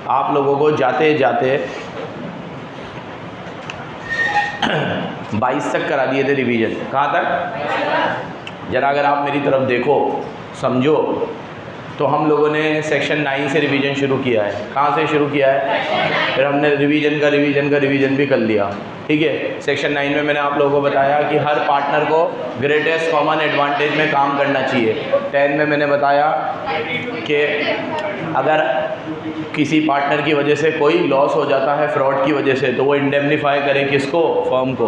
आप लोगों को जाते जाते 22 तक करा दिए थे रिवीजन। कहाँ तक? ज़रा अगर आप मेरी तरफ देखो, समझो, तो हम लोगों ने सेक्शन 9 से रिवीजन शुरू किया है। कहाँ से शुरू किया है? फिर हमने रिवीजन भी कर लिया। ठीक है, सेक्शन 9 में मैंने आप लोगों को बताया कि हर पार्टनर को ग्रेटेस्ट कॉमन एडवांटेज में काम करना चाहिए। 10 में मैंने बताया कि अगर किसी पार्टनर की वजह से कोई लॉस हो जाता है फ्रॉड की वजह से, तो वो इंडेमनीफाई करे किसको? फर्म को।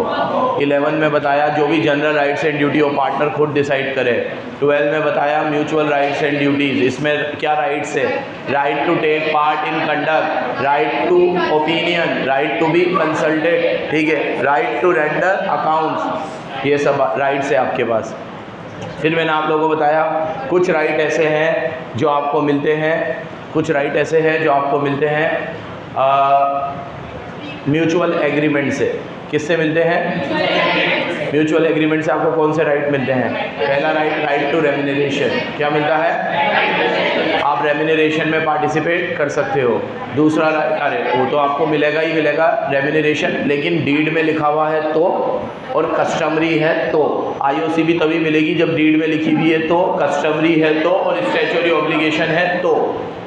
11 में बताया जो भी जनरल राइट्स एंड ड्यूटी वो पार्टनर खुद डिसाइड करे। 12 में बताया म्यूचुअल राइट्स एंड ड्यूटीज़। इसमें क्या राइट्स है? Right to take part in conduct, right to opinion, right to be consulted, ठीक है, राइट टू रेंडर अकाउंट्स, ये सब राइट्स है आपके पास। फिर मैंने आप लोगों को बताया कुछ राइट ऐसे हैं जो आपको मिलते हैं, म्यूचुअल एग्रीमेंट से। किससे मिलते हैं? म्यूचुअल एग्रीमेंट से आपको कौन से राइट मिलते हैं? पहला राइट टू रेम्यूनरेशन। क्या मिलता है? आप रेम्यूनरेशन में पार्टिसिपेट कर सकते हो। दूसरा राइट, अरे वो तो आपको मिलेगा ही मिलेगा रेम्यूनरेशन, लेकिन डीड में लिखा हुआ है तो, और कस्टमरी है तो। आईओसी भी तभी मिलेगी जब डीड में लिखी हुई है तो, कस्टमरी है तो, और स्टैच्यूटरी ऑब्लिगेशन है तो।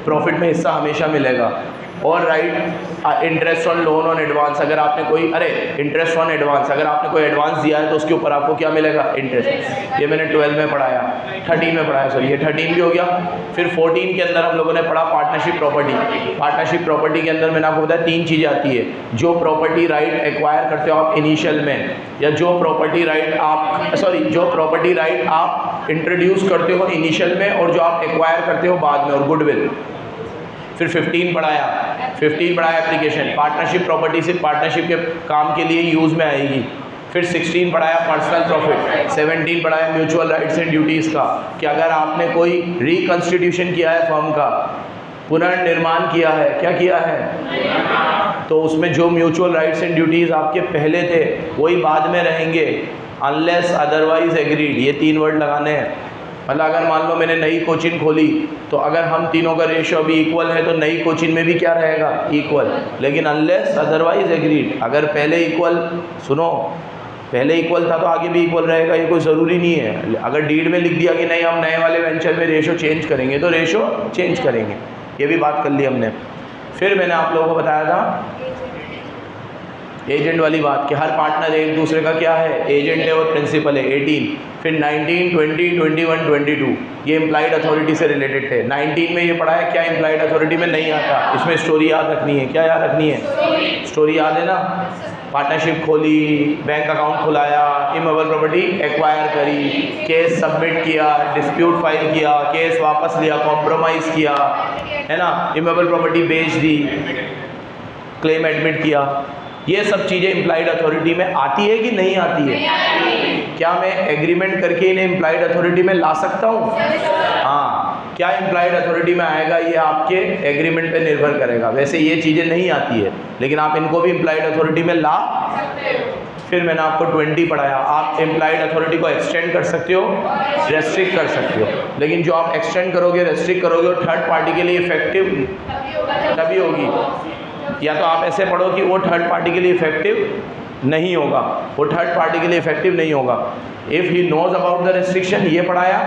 प्रॉफिट में हिस्सा हमेशा मिलेगा। और right interest on loan on advance, अगर आपने कोई इंटरेस्ट ऑन एडवांस, अगर आपने कोई एडवांस दिया है तो उसके ऊपर आपको क्या मिलेगा? इंटरेस्ट। ये मैंने 12 में पढ़ाया, 13 में पढ़ाया, सॉरी ये 13 भी हो गया। फिर 14 के अंदर हम लोगों ने पढ़ा पार्टनरशिप प्रॉपर्टी। पार्टनरशिप प्रॉपर्टी के अंदर मैंने आपको बताया 3 चीज़ें आती है। जो प्रॉपर्टी राइट एक्वायर करते हो आप इनिशियल में, या जो प्रॉपर्टी राइट आप इंट्रोड्यूस करते हो इनिशियल में, और जो आप एक्वायर करते हो बाद में, और गुडविल। फिर 15 पढ़ाया एप्लीकेशन। पार्टनरशिप प्रॉपर्टी से पार्टनरशिप के काम के लिए यूज़ में आएगी। फिर 16 पढ़ाया पर्सनल प्रॉफिट। 17 पढ़ाया म्यूचुअल राइट्स एंड ड्यूटीज़ का, कि अगर आपने कोई रिकॉन्स्टिट्यूशन किया है फर्म का, पुनर्निर्माण किया है, क्या किया है, तो उसमें जो म्यूचुअल राइट्स एंड ड्यूटीज़ आपके पहले थे वही बाद में रहेंगे, अनलेस अदरवाइज एग्रीड। ये 3 वर्ड लगाने हैं। मतलब अगर मान लो मैंने नई कोचिंग खोली, तो अगर हम तीनों का रेशियो अभी इक्वल है तो नई कोचिंग में भी क्या रहेगा? इक्वल। लेकिन अनलेस अदरवाइज एग्रीड, अगर पहले इक्वल था तो आगे भी इक्वल रहेगा, ये कोई ज़रूरी नहीं है। अगर डीड में लिख दिया कि नहीं हम नए वाले वेंचर में रेशियो चेंज करेंगे, तो रेशियो चेंज करेंगे। ये भी बात कर ली हमने। फिर मैंने आप लोगों को बताया था एजेंट वाली बात, कि हर पार्टनर एक दूसरे का क्या है? एजेंट है और प्रिंसिपल है। 18। फिर 19, 20, 21, 22 ये इम्प्लाइड अथॉरिटी से रिलेटेड थे। 19 में ये पढ़ा है क्या इम्प्लाइड अथॉरिटी में नहीं आता। इसमें स्टोरी याद रखनी है। क्या याद रखनी है? स्टोरी याद है ना? पार्टनरशिप खोली, बैंक अकाउंट खुलाया, इमूवेबल प्रॉपर्टी एक्वायर करी, केस सबमिट किया, डिस्प्यूट फाइल किया, केस वापस लिया, कॉम्प्रोमाइज़ किया, है ना, इमूवेबल प्रॉपर्टी बेच दी, क्लेम एडमिट किया। ये सब चीज़ें इम्प्लाइड अथॉरिटी में आती है कि नहीं आती है? क्या मैं एग्रीमेंट करके इन्हें इम्प्लाइड अथॉरिटी में ला सकता हूँ? हाँ। क्या इम्प्लाइड अथॉरिटी में आएगा ये आपके एग्रीमेंट पे निर्भर करेगा। वैसे ये चीज़ें नहीं आती है, लेकिन आप इनको भी इम्प्लाइड अथॉरिटी में ला सकते हो। फिर मैंने आपको 20 पढ़ाया, आप इम्प्लाइड अथॉरिटी को एक्सटेंड कर सकते हो, रेस्ट्रिक्ट कर सकते हो। लेकिन जो आप एक्सटेंड करोगे, रेस्ट्रिक्ट करोगे, वो थर्ड पार्टी के लिए इफेक्टिव तभी होगी। या तो आप ऐसे पढ़ो कि वो थर्ड पार्टी के लिए इफेक्टिव नहीं होगा, वो थर्ड पार्टी के लिए इफेक्टिव नहीं होगा। If he knows about the restriction, ये पढ़ाया।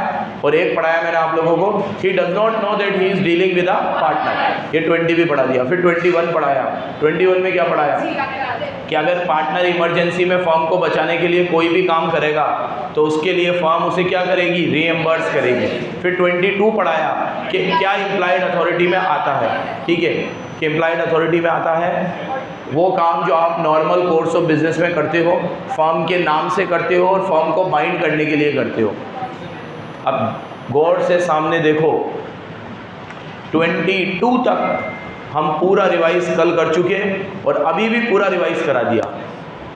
और एक पढ़ाया मैंने आप लोगों को, he does not know that he is dealing with a partner. ये 20 भी पढ़ा दिया। फिर 21 पढ़ाया। 21 में क्या पढ़ाया? कि अगर पार्टनर इमरजेंसी में फर्म को बचाने के लिए कोई भी काम करेगा, तो उसके लिए फर्म उसे क्या करेगी? रीएम्बर्स करेगी। फिर 22 पढ़ाया कि क्या इम्प्लाइड अथॉरिटी में आता है। ठीक है, कि इम्प्लाइड अथॉरिटी में आता है वो काम जो आप नॉर्मल कोर्स ऑफ बिजनेस में करते हो, फर्म के नाम से करते हो और फर्म को बाइंड करने के लिए करते हो। अब गौर से सामने देखो, 22 तक हम पूरा रिवाइज कल कर चुके और अभी भी पूरा रिवाइज करा दिया।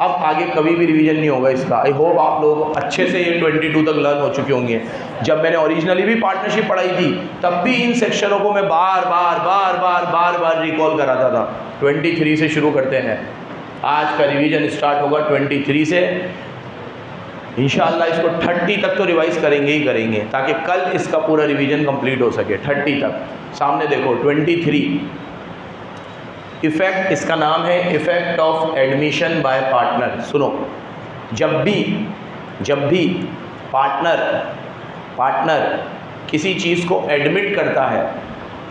अब आगे कभी भी रिवीजन नहीं होगा इसका। आई होप आप लोग अच्छे से ये 22 तक लर्न हो चुके होंगे। जब मैंने ओरिजिनली भी पार्टनरशिप पढ़ाई थी, तब भी इन सेक्शनों को मैं बार बार रिकॉल कराता था। 23 से शुरू करते हैं। आज का रिवीजन स्टार्ट होगा 23 से। इंशाअल्लाह इसको 30 तक तो रिवाइज़ करेंगे ही करेंगे, ताकि कल इसका पूरा रिवीजन कंप्लीट हो सके 30 तक। सामने देखो 23 इफ़ेक्ट, इसका नाम है effect of admission bye partner. सुनो, जब भी पार्टनर किसी चीज़ को एडमिट करता है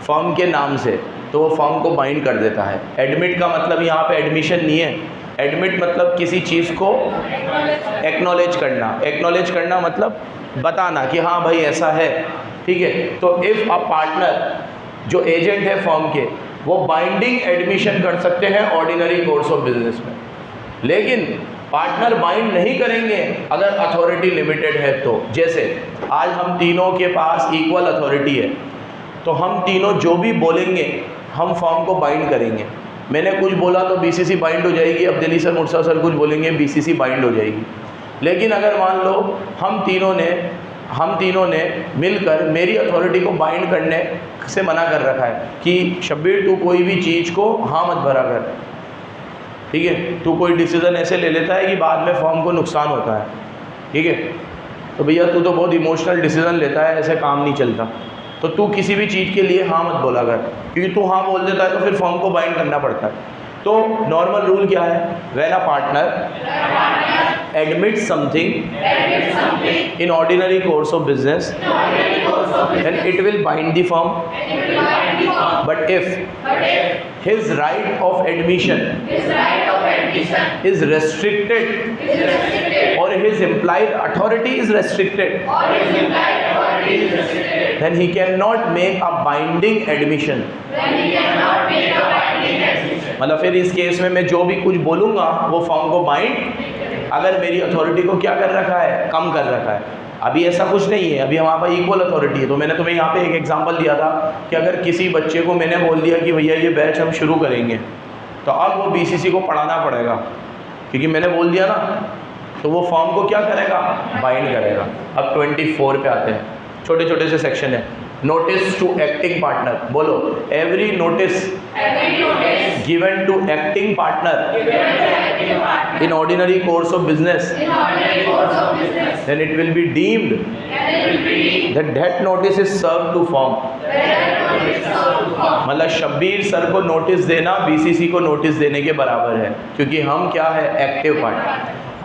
फर्म के नाम से, तो वो फर्म को बाइंड कर देता है। एडमिट का मतलब यहाँ पे एडमिशन नहीं है, एडमिट मतलब किसी चीज़ को एक्नॉलेज करना मतलब बताना कि हाँ भाई ऐसा है, ठीक है। तो इफ़ अ पार्टनर जो एजेंट है फर्म के, वो बाइंडिंग एडमिशन कर सकते हैं ऑर्डिनरी कोर्स ऑफ बिजनेस में, लेकिन पार्टनर बाइंड नहीं करेंगे अगर अथॉरिटी लिमिटेड है तो। जैसे आज हम तीनों के पास इक्वल अथॉरिटी है, तो हम तीनों जो भी बोलेंगे हम फर्म को बाइंड करेंगे। मैंने कुछ बोला तो बीसीसी बाइंड हो जाएगी, अब्दुल्ली सर, मुर्सा सर कुछ बोलेंगे बीसीसी बाइंड हो जाएगी। लेकिन अगर मान लो हम तीनों ने मिलकर मेरी अथॉरिटी को बाइंड करने से मना कर रखा है कि शब्बीर तू कोई भी चीज़ को हाँ मत भरा कर, ठीक है, तू कोई डिसीज़न ऐसे ले लेता है कि बाद में फर्म को नुकसान होता है, ठीक है, तो भैया तू तो बहुत इमोशनल डिसीज़न लेता है, ऐसे काम नहीं चलता, तो तू किसी भी चीज़ के लिए हाँ मत बोला कर, क्योंकि तू हाँ बोल देता है तो फिर फर्म को बाइंड करना पड़ता है। तो नॉर्मल रूल क्या है, when a partner admit something in ordinary course of business then it will bind the firm, but if his right of admission is restricted or his implied authority is restricted, then he cannot make a binding admission। मतलब फिर इस case में मैं जो भी कुछ बोलूँगा वो फर्म को बाइंड, अगर मेरी अथॉरिटी को क्या कर रखा है, कम कर रखा है। अभी ऐसा कुछ नहीं है, अभी हमारे पास इक्वल अथॉरिटी है। तो मैंने तुम्हें यहाँ पे एक एग्जांपल दिया था कि अगर किसी बच्चे को मैंने बोल दिया कि भैया ये बैच हम शुरू करेंगे, तो अब वो बीसीसी को पढ़ाना पड़ेगा, क्योंकि मैंने बोल दिया ना, तो वो फॉर्म को क्या करेगा, बाइंड करेगा। अब 24 पे आते हैं, छोटे छोटे से सेक्शन है। नोटिस टू एक्टिंग पार्टनर, बोलो, every notice given to acting partner in ordinary course of business, then it will be deemed that notice is served to firm। मतलब शब्बीर सर को नोटिस देना बीसीसी को नोटिस देने के बराबर है, क्योंकि हम क्या है, एक्टिव पार्ट।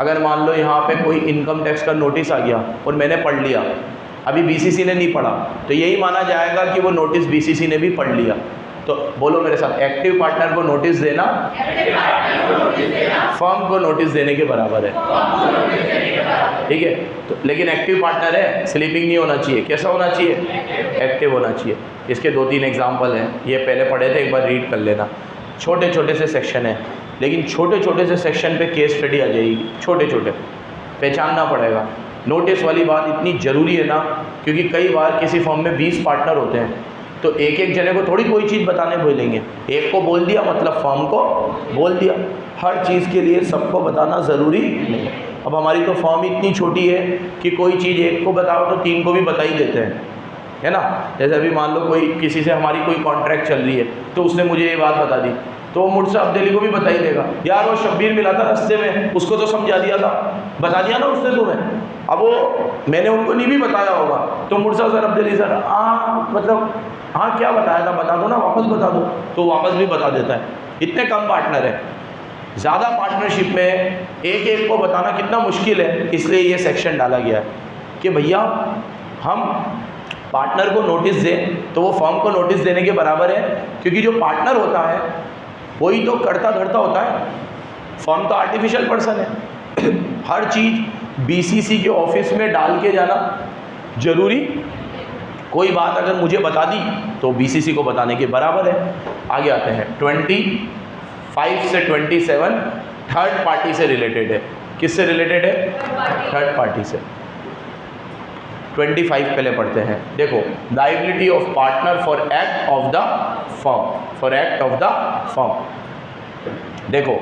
अगर मान लो यहाँ पे कोई इनकम टैक्स का नोटिस आ गया और मैंने पढ़ लिया, अभी बीसीसी ने नहीं पढ़ा, तो यही माना जाएगा कि वो नोटिस बीसीसी ने भी पढ़ लिया। तो बोलो मेरे साथ, एक्टिव पार्टनर को नोटिस देना फर्म को नोटिस देने के बराबर है, ठीक है। तो लेकिन एक्टिव पार्टनर है, स्लीपिंग नहीं होना चाहिए। कैसा होना चाहिए, एक्टिव होना चाहिए। इसके 2-3 एग्जांपल हैं, ये पहले पढ़े थे, एक बार रीड कर लेना। छोटे छोटे से सेक्शन है, लेकिन छोटे छोटे से सेक्शन पे केस स्टडी आ जाएगी, छोटे छोटे पहचानना पड़ेगा। नोटिस वाली बात इतनी ज़रूरी है ना, क्योंकि कई बार किसी फर्म में 20 पार्टनर होते हैं, तो एक एक जने को थोड़ी कोई चीज़ बताने बोलेंगे। एक को बोल दिया मतलब फर्म को बोल दिया। हर चीज़ के लिए सबको बताना ज़रूरी नहीं। अब हमारी तो फर्म इतनी छोटी है कि कोई चीज़ एक को बताओ तो 3 को भी बता ही देते हैं, है ना। जैसे अभी मान लो कोई किसी से हमारी कोई कॉन्ट्रैक्ट चल रही है, तो उसने मुझे ये बात बता दी, तो मुर्सा अब्दुल्ली को भी बता ही देगा, यार वो शब्बीर मिला था रास्ते में, उसको तो समझा दिया था, बता दिया ना उसने तुम्हें। अब वो मैंने उनको नहीं भी बताया होगा, तो मुर्सा सर, अब्दुल्ली सर, मतलब हाँ क्या बताया था, बता दो ना, वापस बता दो, तो वापस भी बता देता है। इतने कम पार्टनर है। ज़्यादा पार्टनरशिप में एक एक को बताना कितना मुश्किल है, इसलिए ये सेक्शन डाला गया है कि भैया हम पार्टनर को नोटिस दें तो वो फर्म को नोटिस देने के बराबर है, क्योंकि जो पार्टनर होता है वही तो करता धरता होता है, फर्म तो आर्टिफिशियल पर्सन है। हर चीज़ बीसीसी के ऑफिस में डाल के जाना ज़रूरी, कोई बात अगर मुझे बता दी तो बीसीसी को बताने के बराबर है। आगे आते हैं 25 से 27 थर्ड पार्टी से रिलेटेड है। किससे रिलेटेड है, थर्ड पार्टी से। 25 पहले पढ़ते हैं। देखो, liability of partner for act of the firm, देखो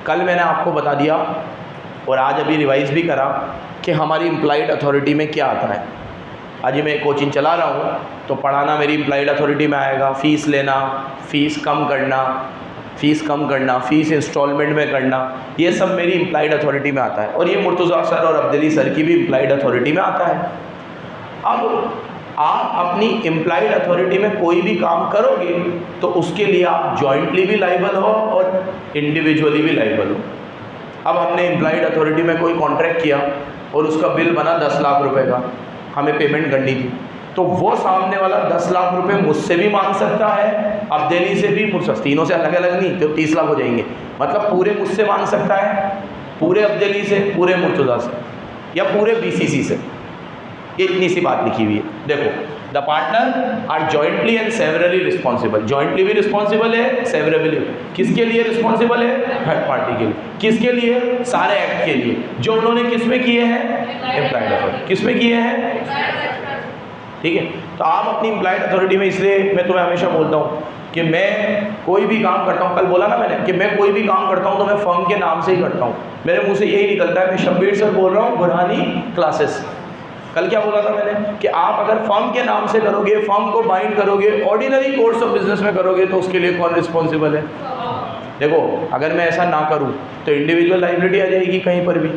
कल मैंने आपको बता दिया और आज अभी रिवाइज भी करा कि हमारी इम्प्लाइड अथॉरिटी में क्या आता है। आज मैं कोचिंग चला रहा हूँ तो पढ़ाना मेरी इम्प्लाइड अथॉरिटी में आएगा, फ़ीस लेना, फ़ीस कम करना, फ़ीस कम करना, फ़ीस इंस्टॉलमेंट में करना, ये सब मेरी इम्प्लाइड अथॉरिटी में आता है, और ये मुर्तज़ा सर और अब्दली सर की भी इम्प्लाइड अथॉरिटी में आता है। अब आप अपनी इम्प्लाइड अथॉरिटी में कोई भी काम करोगे तो उसके लिए आप जॉइंटली भी लाइबल हो और इंडिविजुअली भी लाइबल हो। अब हमने इम्प्लाइड अथॉरिटी में कोई कॉन्ट्रैक्ट किया और उसका बिल बना 10 लाख रुपए का, हमें पेमेंट करनी थी, तो वो सामने वाला 10 लाख रुपए मुझसे भी मांग सकता है, अब्दली से भी, मुझसे, तीनों से अलग अलग नहीं, तो 30 लाख हो जाएंगे, मतलब पूरे मुझसे मांग सकता है, पूरे अब्दली से, पूरे मुर्तज़ा से, या पूरे BCC से। ये इतनी सी बात लिखी हुई है। देखो, the partner are jointly and severally responsible. Jointly भी रिस्पॉन्सिबल है, सेवरली। किसके लिए रिस्पॉन्सिबल है? थर्ड पार्टी के लिए। किसके लिए? सारे एक्ट के लिए जो उन्होंने किस में किए हैं? Employed authority. किस में किए हैं? ठीक है। तो आप अपनी एम्प्लॉयड अथॉरिटी में, इसलिए मैं तुम्हें हमेशा बोलता हूँ कि मैं कोई भी काम करता हूँ, कल बोला ना मैंने कि मैं कोई भी काम करता हूँ तो मैं फर्म के नाम से ही करता हूँ। मेरे मुंह से यही निकलता है, मैं शब्बीर सर बोल रहा हूँ, बुरहानी क्लासेस। कल क्या बोला था मैंने कि आप अगर फर्म के नाम से करोगे, फर्म को बाइंड करोगे, ऑर्डिनरी कोर्स ऑफ बिजनेस में करोगे, तो उसके लिए कौन रिस्पॉन्सिबल है? देखो, अगर मैं ऐसा ना करूं तो इंडिविजुअल लायबिलिटी आ जाएगी कहीं पर भी,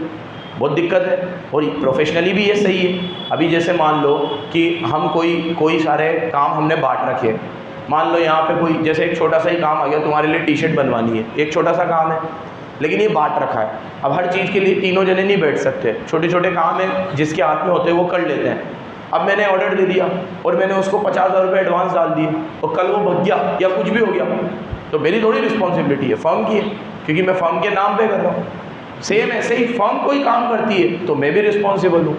बहुत दिक्कत है। और प्रोफेशनली भी ये सही है। अभी जैसे मान लो कि हम कोई सारे काम हमने बांट रखे हैं। मान लो यहाँ पे कोई, जैसे एक छोटा सा ही काम आ गया, तुम्हारे लिए टी-शर्ट बनवानी है, एक छोटा सा काम है, लेकिन ये बांट रखा है। अब हर चीज़ के लिए तीनों जने नहीं बैठ सकते, छोटे छोटे काम है जिसके हाथ में होते हैं वो कर लेते हैं। अब मैंने ऑर्डर दे दिया और मैंने उसको 50,000 रुपये एडवांस डाल दिए, और कल वो भग गया या कुछ भी हो गया, तो मेरी थोड़ी रिस्पॉन्सिबिलिटी है, फर्म की है, क्योंकि मैं फर्म के नाम पे कर रहा हूँ। सेम ऐसे ही फर्म कोई काम करती है तो मैं भी रिस्पॉन्सिबल हूँ,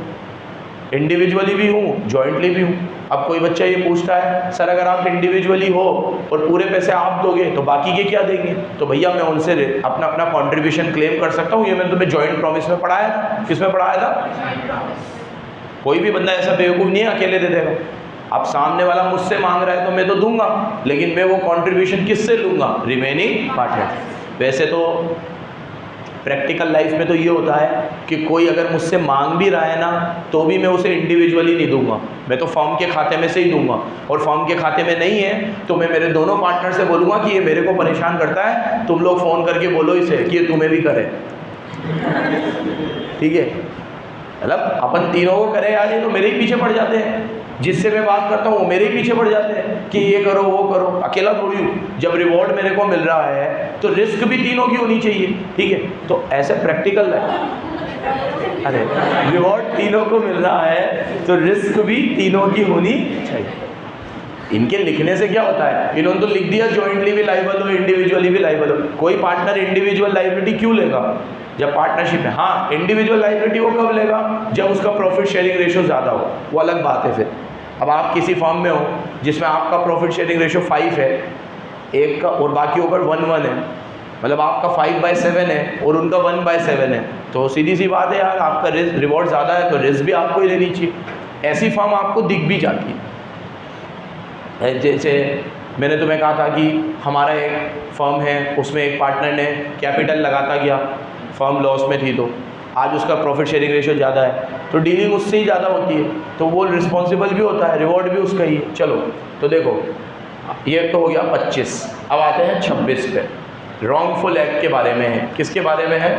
इंडिविजुअली भी हूँ, जॉइंटली भी हूँ। अब कोई बच्चा ये पूछता है, सर अगर आप इंडिविजुअली हो और पूरे पैसे आप दोगे तो बाकी के क्या देंगे? तो भैया मैं उनसे अपना अपना कंट्रीब्यूशन क्लेम कर सकता हूँ। ये मैंने तुम्हें जॉइंट प्रॉमिस में पढ़ाया था। किस में पढ़ाया था? कोई भी बंदा ऐसा बेवकूफ़ नहीं है अकेले दे देगा। अब सामने वाला मुझसे मांग रहा है तो मैं तो दूंगा, लेकिन मैं वो कंट्रीब्यूशन किससे लूँगा? Remaining partner. वैसे तो प्रैक्टिकल लाइफ में तो ये होता है कि कोई अगर मुझसे मांग भी रहा है ना, तो भी मैं उसे इंडिविजुअली नहीं दूंगा, मैं तो फर्म के खाते में से ही दूंगा। और फर्म के खाते में नहीं है तो मैं मेरे दोनों पार्टनर से बोलूँगा कि ये मेरे को परेशान करता है, तुम लोग फ़ोन करके बोलो इसे कि ये तुम्हें भी करे। ठीक है, मतलब अपन तीनों को करे यार, ये तो मेरे ही पीछे पड़ जाते हैं। जिससे मैं बात करता हूँ वो मेरे ही पीछे पड़ जाते हैं कि ये करो वो करो, अकेला थोड़ी हूँ। जब रिवॉर्ड मेरे को मिल रहा है तो रिस्क भी तीनों की होनी चाहिए। ठीक है, तो ऐसे प्रैक्टिकल है, अरे रिवॉर्ड तीनों को मिल रहा है तो रिस्क भी तीनों की होनी चाहिए। इनके लिखने से क्या होता है, इन्होंने तो लिख दिया जॉइंटली भी लाइबल हो, इंडिविजुअली भी लाइबल हो। कोई पार्टनर इंडिविजुअल लाइबिलिटी क्यों लेगा जब पार्टनरशिप है? हाँ, इंडिविजुअल लाइबिलिटी वो कब लेगा? जब उसका प्रॉफिट शेयरिंग रेशियो ज़्यादा हो, वो अलग बात है। फिर अब आप किसी फर्म में हो जिसमें आपका प्रॉफिट शेयरिंग रेशियो 5 है एक का, और बाकी ऊपर 1-1 है, मतलब आपका 5/7 है और उनका 1/7 है, तो सीधी सी बात है यार, आपका रिवॉर्ड ज़्यादा है तो रिस्क भी आपको ही लेनी चाहिए। ऐसी फर्म आपको दिख भी जाती है। जैसे मैंने तुम्हें कहा था कि हमारा एक फर्म है, उसमें एक पार्टनर ने कैपिटल लगाता गया, फर्म लॉस में थी, तो आज उसका प्रॉफिट शेयरिंग रेशियो ज़्यादा है तो डीलिंग उससे ही ज़्यादा होती है, तो वो रिस्पॉन्सिबल भी होता है, रिवॉर्ड भी उसका ही है। चलो, तो देखो ये तो हो गया 25। अब आते हैं 26 पे, रॉन्गफुल एक्ट के बारे में है। किसके बारे में है?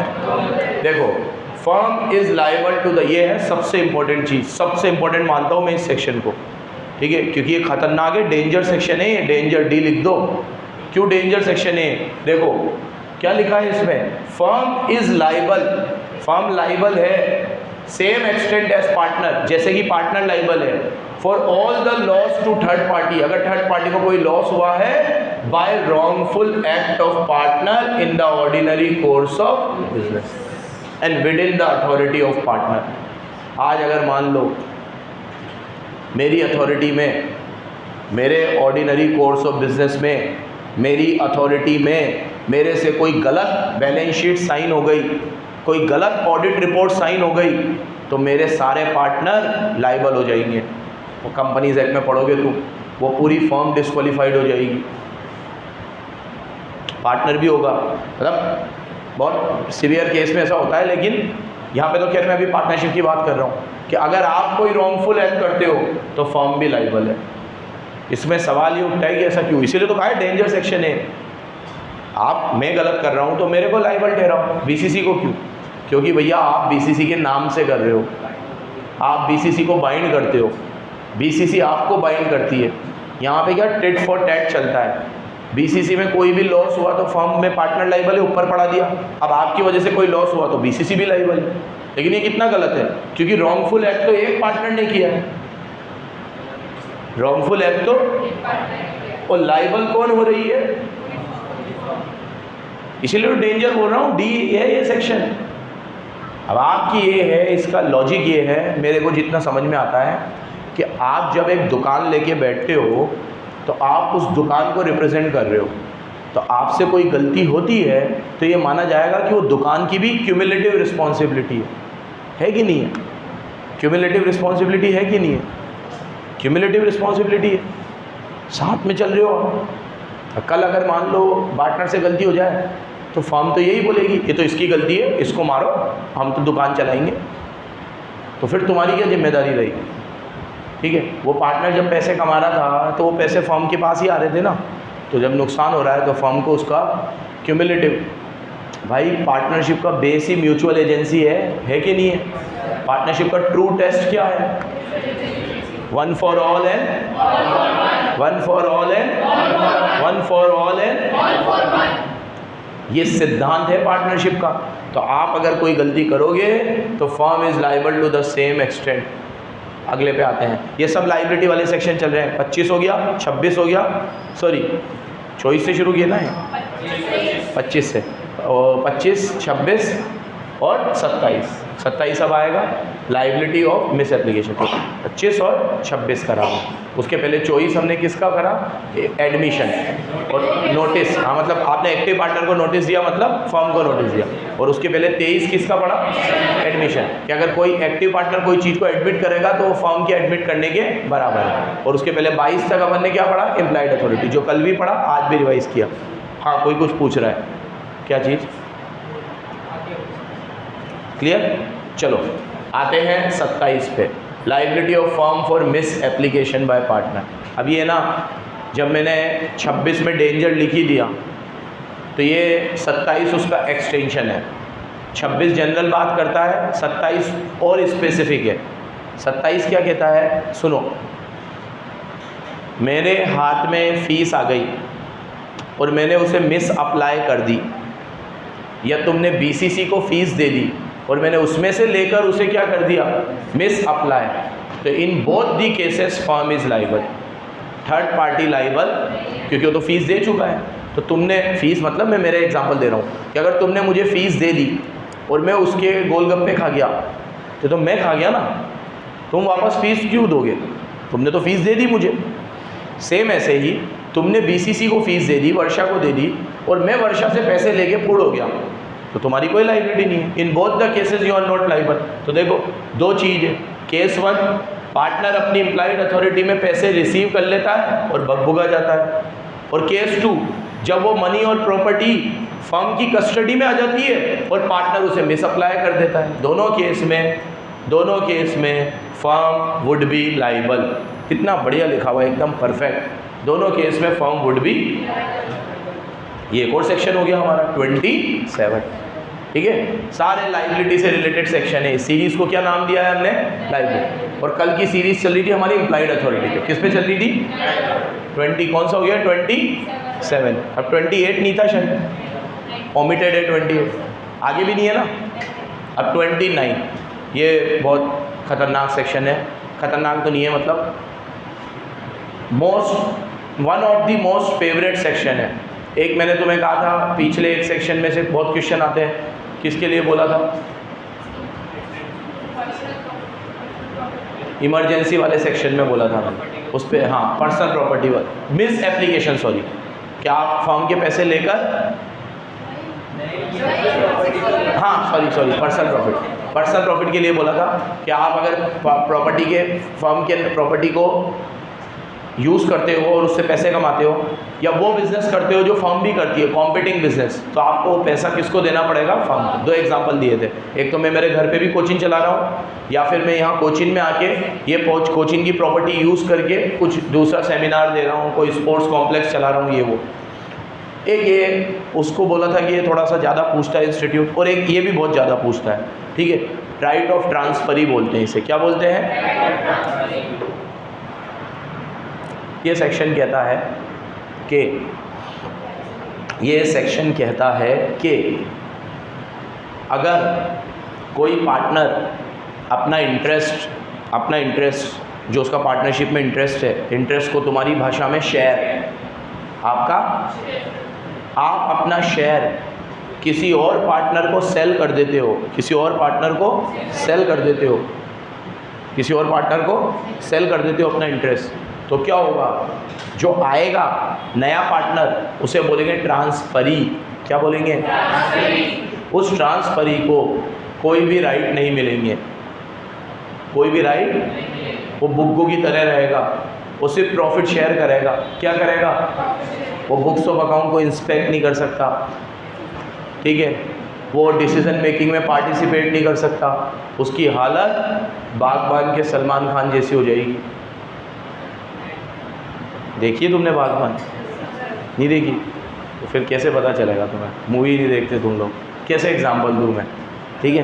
देखो, firm is liable to the, ये है सबसे इंपॉर्टेंट चीज़, सबसे इंपॉर्टेंट मानता हूँ मैं इस सेक्शन को। ठीक है, क्योंकि ये खतरनाक है, डेंजर सेक्शन है ये, डेंजर डी लिख दो। क्यों डेंजर सेक्शन है? देखो क्या लिखा है इसमें, firm is liable, firm liable है सेम एक्सटेंट एज पार्टनर, जैसे कि पार्टनर लाइबल है, for all the loss to third party, अगर थर्ड पार्टी को कोई लॉस हुआ है by wrongful act of partner in the ordinary course of business and within the authority of partner. आज अगर मान लो मेरी अथॉरिटी में, मेरे ऑर्डिनरी कोर्स ऑफ बिजनेस में, मेरी अथॉरिटी में मेरे से कोई गलत बैलेंस शीट साइन हो गई, कोई गलत ऑडिट रिपोर्ट साइन हो गई, तो मेरे सारे पार्टनर लाइबल हो जाएंगे। वो कंपनीज एक्ट में पढ़ोगे तुम, वो पूरी फर्म डिस्क्वालीफाइड हो जाएगी, पार्टनर भी होगा। मतलब बहुत सीवियर केस में ऐसा होता है, लेकिन यहाँ पे तो खैर मैं अभी पार्टनरशिप की बात कर रहा हूँ कि अगर आप कोई रॉन्गफुल एक्ट करते हो तो फर्म भी लाइबल है। इसमें सवाल ये उठता है कि ऐसा क्यों, इसीलिए तो कहा है डेंजर सेक्शन है। आप, मैं गलत कर रहा हूँ तो मेरे को लाइबल ठहराओ, बीसीसी को क्यों? क्योंकि भैया आप बीसीसी के नाम से कर रहे हो, आप बीसीसी को बाइंड करते हो, बीसीसी आपको बाइंड करती है। यहाँ पे क्या टिट फॉर टैट चलता है। बीसीसी में कोई भी लॉस हुआ तो फर्म में पार्टनर लाइबल है, ऊपर पड़ा दिया। अब आपकी वजह से कोई लॉस हुआ तो बीसीसी भी लाइबल है। लेकिन ये कितना गलत है, क्योंकि रॉन्गफुल एक्ट तो एक पार्टनर ने किया है, रॉन्गफुल एक्ट तो, और लाइबल कौन हो रही है? इसीलिए तो डेंजर बोल रहा हूँ, डी है ये सेक्शन। अब आपकी ये है, इसका लॉजिक ये है, मेरे को जितना समझ में आता है कि आप जब एक दुकान लेके बैठते हो तो आप उस दुकान को रिप्रेजेंट कर रहे हो, तो आपसे कोई गलती होती है तो ये माना जाएगा कि वो दुकान की भी क्यूमुलेटिव रिस्पॉन्सिबिलिटी है कि नहीं है? क्यूमुलेटिव रिस्पॉन्सिबिलिटी है कि नहीं है? क्यूमुलेटिव रिस्पॉन्सिबिलिटी है, साथ में चल रहे हो आप। कल अगर मान लो पार्टनर से गलती हो जाए तो फर्म तो यही बोलेगी ये तो इसकी गलती है, इसको मारो, हम तो दुकान चलाएंगे। तो फिर तुम्हारी क्या जिम्मेदारी रही? ठीक है, वो पार्टनर जब पैसे कमा रहा था तो वो पैसे फर्म के पास ही आ रहे थे ना, तो जब नुकसान हो रहा है तो फर्म को उसका क्यूमुलेटिव। भाई पार्टनरशिप का बेस ही म्यूचुअल एजेंसी है कि नहीं है? पार्टनरशिप का ट्रू टेस्ट क्या है? One for all and one for all and one for all and, ये सिद्धांत है पार्टनरशिप का। तो आप अगर कोई गलती करोगे तो firm is liable to the same extent. अगले पे आते हैं, ये सब लाइबिलिटी वाले सेक्शन चल रहे हैं। 25 हो गया, 26 हो गया, सॉरी 24 से शुरू किया ना है, 25 से, और 25, 26 और 27 अब आएगा लाइबिलिटी ऑफ मिस एप्लीकेशन। 25 और 26 करा, उसके पहले 24 हमने किसका करा? एडमिशन और नोटिस। हाँ, मतलब आपने एक्टिव पार्टनर को नोटिस दिया, मतलब फर्म को नोटिस दिया। और उसके पहले 23 किसका पड़ा? एडमिशन, कि अगर कोई एक्टिव पार्टनर कोई चीज़ को एडमिट करेगा तो वो फर्म के एडमिट करने के बराबर है। और उसके पहले 22 तक अपन ने क्या पढ़ा? इम्प्लाइड अथॉरिटी, जो कल भी पढ़ा आज भी रिवाइज किया। हाँ, कोई कुछ पूछ रहा है, क्या चीज़? क्लियर? चलो आते हैं 27 पे, liability of firm for miss application by partner. अब ये ना, जब मैंने 26 में डेंजर लिख ही दिया तो ये 27 उसका एक्सटेंशन है। 26 जनरल बात करता है, 27 और स्पेसिफिक है। 27 क्या कहता है? सुनो, मेरे हाथ में फ़ीस आ गई और मैंने उसे मिस अप्लाई कर दी, या तुमने बीसीसी को फ़ीस दे दी और मैंने उसमें से लेकर उसे क्या कर दिया? Misapply. तो in both the cases firm is liable, third party liable, क्योंकि वो तो फ़ीस दे चुका है। तो तुमने फ़ीस, मतलब मैं मेरे एग्जांपल दे रहा हूँ कि अगर तुमने मुझे फ़ीस दे दी और मैं उसके गोलगप्पे खा गया तो मैं खा गया ना, तुम वापस फ़ीस क्यों दोगे? तुमने तो फ़ीस दे दी मुझे। सेम ऐसे ही तुमने बीसीसी को फ़ीस दे दी, वर्षा को दे दी, और मैं वर्षा से पैसे लेके फूड हो गया, तो तुम्हारी कोई लाइबिलिटी नहीं है। In both the cases you are not liable. तो देखो, दो चीज़ है। केस 1, पार्टनर अपनी इम्प्लाइड अथॉरिटी में पैसे रिसीव कर लेता है और भुगा जाता है। और केस 2, जब वो मनी और प्रॉपर्टी फर्म की कस्टडी में आ जाती है और पार्टनर उसे मिस अप्लाई कर देता है। दोनों केस में फर्म वुड बी लाइबल। कितना बढ़िया लिखा हुआ है, एकदम परफेक्ट। दोनों केस में फर्म वुड बी। ये एक और सेक्शन हो गया हमारा 27, ठीक है। सारे लाइबिलिटी से रिलेटेड सेक्शन है। इस सीरीज़ को क्या नाम दिया है हमने? लाइबिलिटी। और कल की सीरीज़ चल रही थी हमारी इम्प्लाइड अथॉरिटी पे। किस पे चल रही थी? 20, कौन सा हो गया? 27। अब 28 नहीं था शायद, ओमिटेड है 28, आगे भी नहीं है ना। अब 29, ये बहुत ख़तरनाक सेक्शन है। ख़तरनाक तो नहीं है, मतलब one of the most favourite section है। एक मैंने तुम्हें कहा था, पिछले एक सेक्शन में से बहुत क्वेश्चन आते हैं, किसके लिए बोला था? इमरजेंसी वाले सेक्शन में बोला था मैंने, उस पर। हाँ, पर्सनल प्रॉपर्टी वाला मिस एप्लीकेशन, सॉरी, क्या आप फर्म के पैसे लेकर, हाँ सॉरी पर्सनल प्रॉफिट के लिए बोला था कि आप अगर प्रॉपर्टी के, फर्म के प्रॉपर्टी को यूज़ करते हो और उससे पैसे कमाते हो, या वो बिज़नेस करते हो जो फर्म भी करती है, कॉम्पिटिंग बिजनेस, तो आपको पैसा किसको देना पड़ेगा? फर्म को। दो एग्जांपल दिए थे, एक तो मैं मेरे घर पे भी कोचिंग चला रहा हूँ, या फिर मैं यहाँ कोचिंग में आके ये कोचिंग की प्रॉपर्टी यूज़ करके कुछ दूसरा सेमिनार दे रहा हूँ, कोई स्पोर्ट्स कॉम्प्लेक्स चला रहा हूँ, ये वो। एक ये उसको बोला था कि ये थोड़ा सा ज़्यादा पूछता है इंस्टीट्यूट, और एक ये भी बहुत ज़्यादा पूछता है, ठीक है, राइट ऑफ ट्रांसफर ही बोलते हैं इसे। क्या बोलते हैं? ये सेक्शन कहता है कि अगर कोई पार्टनर अपना इंटरेस्ट जो उसका पार्टनरशिप में इंटरेस्ट है, इंटरेस्ट को तुम्हारी भाषा में शेयर, आप अपना शेयर किसी और पार्टनर को सेल कर देते हो, किसी और पार्टनर को सेल कर देते हो अपना इंटरेस्ट, तो क्या होगा? जो आएगा नया पार्टनर उसे बोलेंगे ट्रांसफरी। क्या बोलेंगे? उस ट्रांसफरी को कोई भी राइट नहीं मिलेंगे, कोई भी राइट, वो बुक्को की तरह रहेगा, वो सिर्फ प्रॉफिट शेयर करेगा। क्या करेगा? वो बुक्स ऑफ अकाउंट को इंस्पेक्ट नहीं कर सकता, ठीक है, वो डिसीजन मेकिंग में पार्टिसिपेट नहीं कर सकता, उसकी हालत बागबान के सलमान खान जैसी हो जाएगी। देखिए तुमने बागबान? नहीं देखी? तो फिर कैसे पता चलेगा तुम्हें? मूवी नहीं देखते तुम लोग, कैसे एग्जाम्पल दूँ मैं? ठीक है,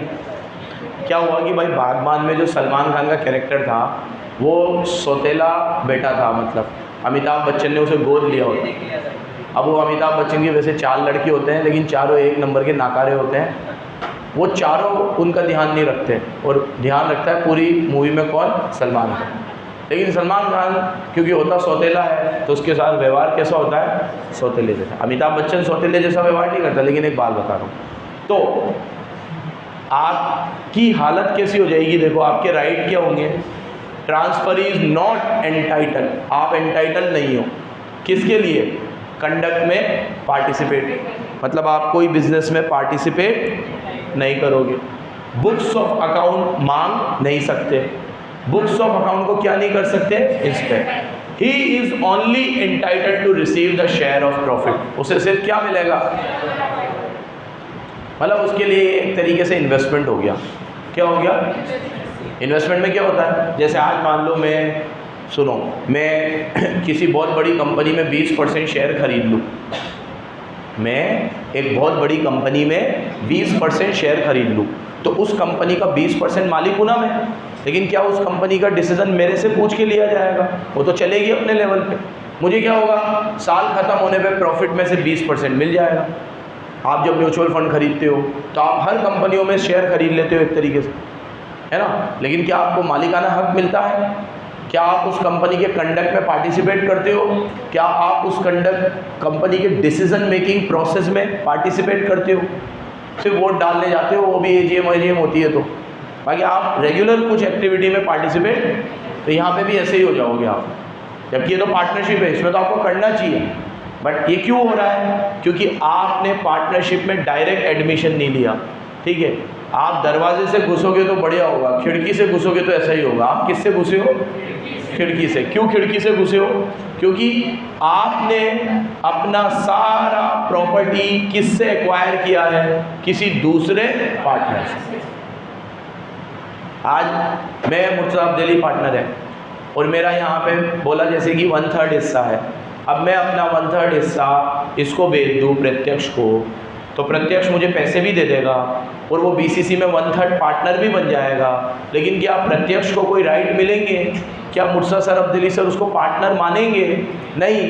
क्या हुआ कि भाई बागबान में जो सलमान खान का कैरेक्टर था वो सौतेला बेटा था, मतलब अमिताभ बच्चन ने उसे गोद लिया होता। अब वो अमिताभ बच्चन की वैसे 4 लड़के होते हैं, लेकिन चारों एक नंबर के नाकारे होते हैं, वो चारों उनका ध्यान नहीं रखते, और ध्यान रखता है पूरी मूवी में कौन? सलमान खान। लेकिन सलमान खान क्योंकि होता सौतेला है तो उसके साथ व्यवहार कैसा होता है? सौतेले जैसा। अमिताभ बच्चन सौतेले जैसा व्यवहार नहीं करता, लेकिन एक बात बता रहा हूँ, तो आपकी हालत कैसी हो जाएगी? देखो, आपके राइट क्या होंगे? ट्रांसफर इज नॉट एंटाइटल, आप एंटाइटल नहीं हो। किसके लिए? कंडक्ट में पार्टिसिपेट, मतलब आप कोई बिजनेस में पार्टिसिपेट नहीं करोगे। बुक्स ऑफ अकाउंट मांग नहीं सकते, बुक्स ऑफ अकाउंट को क्या नहीं कर सकते? Inspect. He is only entitled to receive the share of profit, उसे सिर्फ क्या मिलेगा? मतलब उसके लिए एक तरीके से इन्वेस्टमेंट हो गया। क्या हो गया? इन्वेस्टमेंट में क्या होता है? जैसे आज मान लो मैं किसी बहुत बड़ी कंपनी में 20% शेयर खरीद लूँ, मैं एक बहुत बड़ी कंपनी में 20% शेयर खरीद लूँ, तो उस कंपनी का 20% मालिक हूँ ना मैं, लेकिन क्या उस कंपनी का डिसीजन मेरे से पूछ के लिया जाएगा? वो तो चलेगी अपने लेवल पे। मुझे क्या होगा? साल ख़त्म होने पे प्रॉफिट में से 20% मिल जाएगा। आप जब म्यूचुअल फंड खरीदते हो तो आप हर कंपनियों में शेयर खरीद लेते हो एक तरीके से, है ना, लेकिन क्या आपको मालिकाना हक मिलता है? क्या आप उस कंपनी के कंडक्ट में पार्टिसिपेट करते हो? क्या आप उस कंपनी के डिसीजन मेकिंग प्रोसेस में पार्टिसिपेट करते हो? सिर्फ वोट डालने जाते हो, वो भी एजीएम होती है तो, बाकी आप रेगुलर कुछ एक्टिविटी में पार्टिसिपेट, तो यहाँ पे भी ऐसे ही हो जाओगे आप। जबकि ये तो पार्टनरशिप है, इसमें तो आपको करना चाहिए, बट ये क्यों हो रहा है? क्योंकि आपने पार्टनरशिप में डायरेक्ट एडमिशन नहीं लिया, ठीक है। आप दरवाजे से घुसोगे तो बढ़िया होगा, खिड़की से घुसोगे तो ऐसा ही होगा। आप किससे घुसे हो? खिड़की से। क्यों खिड़की से घुसे हो? क्योंकि आपने अपना सारा प्रॉपर्टी किससे एक्वायर किया है? किसी दूसरे पार्टनर से। आज मैं मुर्तज़ा अब्देली पार्टनर है और मेरा यहाँ पे बोला जैसे कि 1/3 हिस्सा है। अब मैं अपना 1/3 हिस्सा इसको बेच दूँ प्रत्यक्ष को, तो प्रत्यक्ष मुझे पैसे भी दे देगा और वो बीसीसी में 1/3 पार्टनर भी बन जाएगा। लेकिन क्या प्रत्यक्ष को कोई राइट मिलेंगे? क्या मुर्तज़ा सर अब्देली सर उसको पार्टनर मानेंगे? नहीं,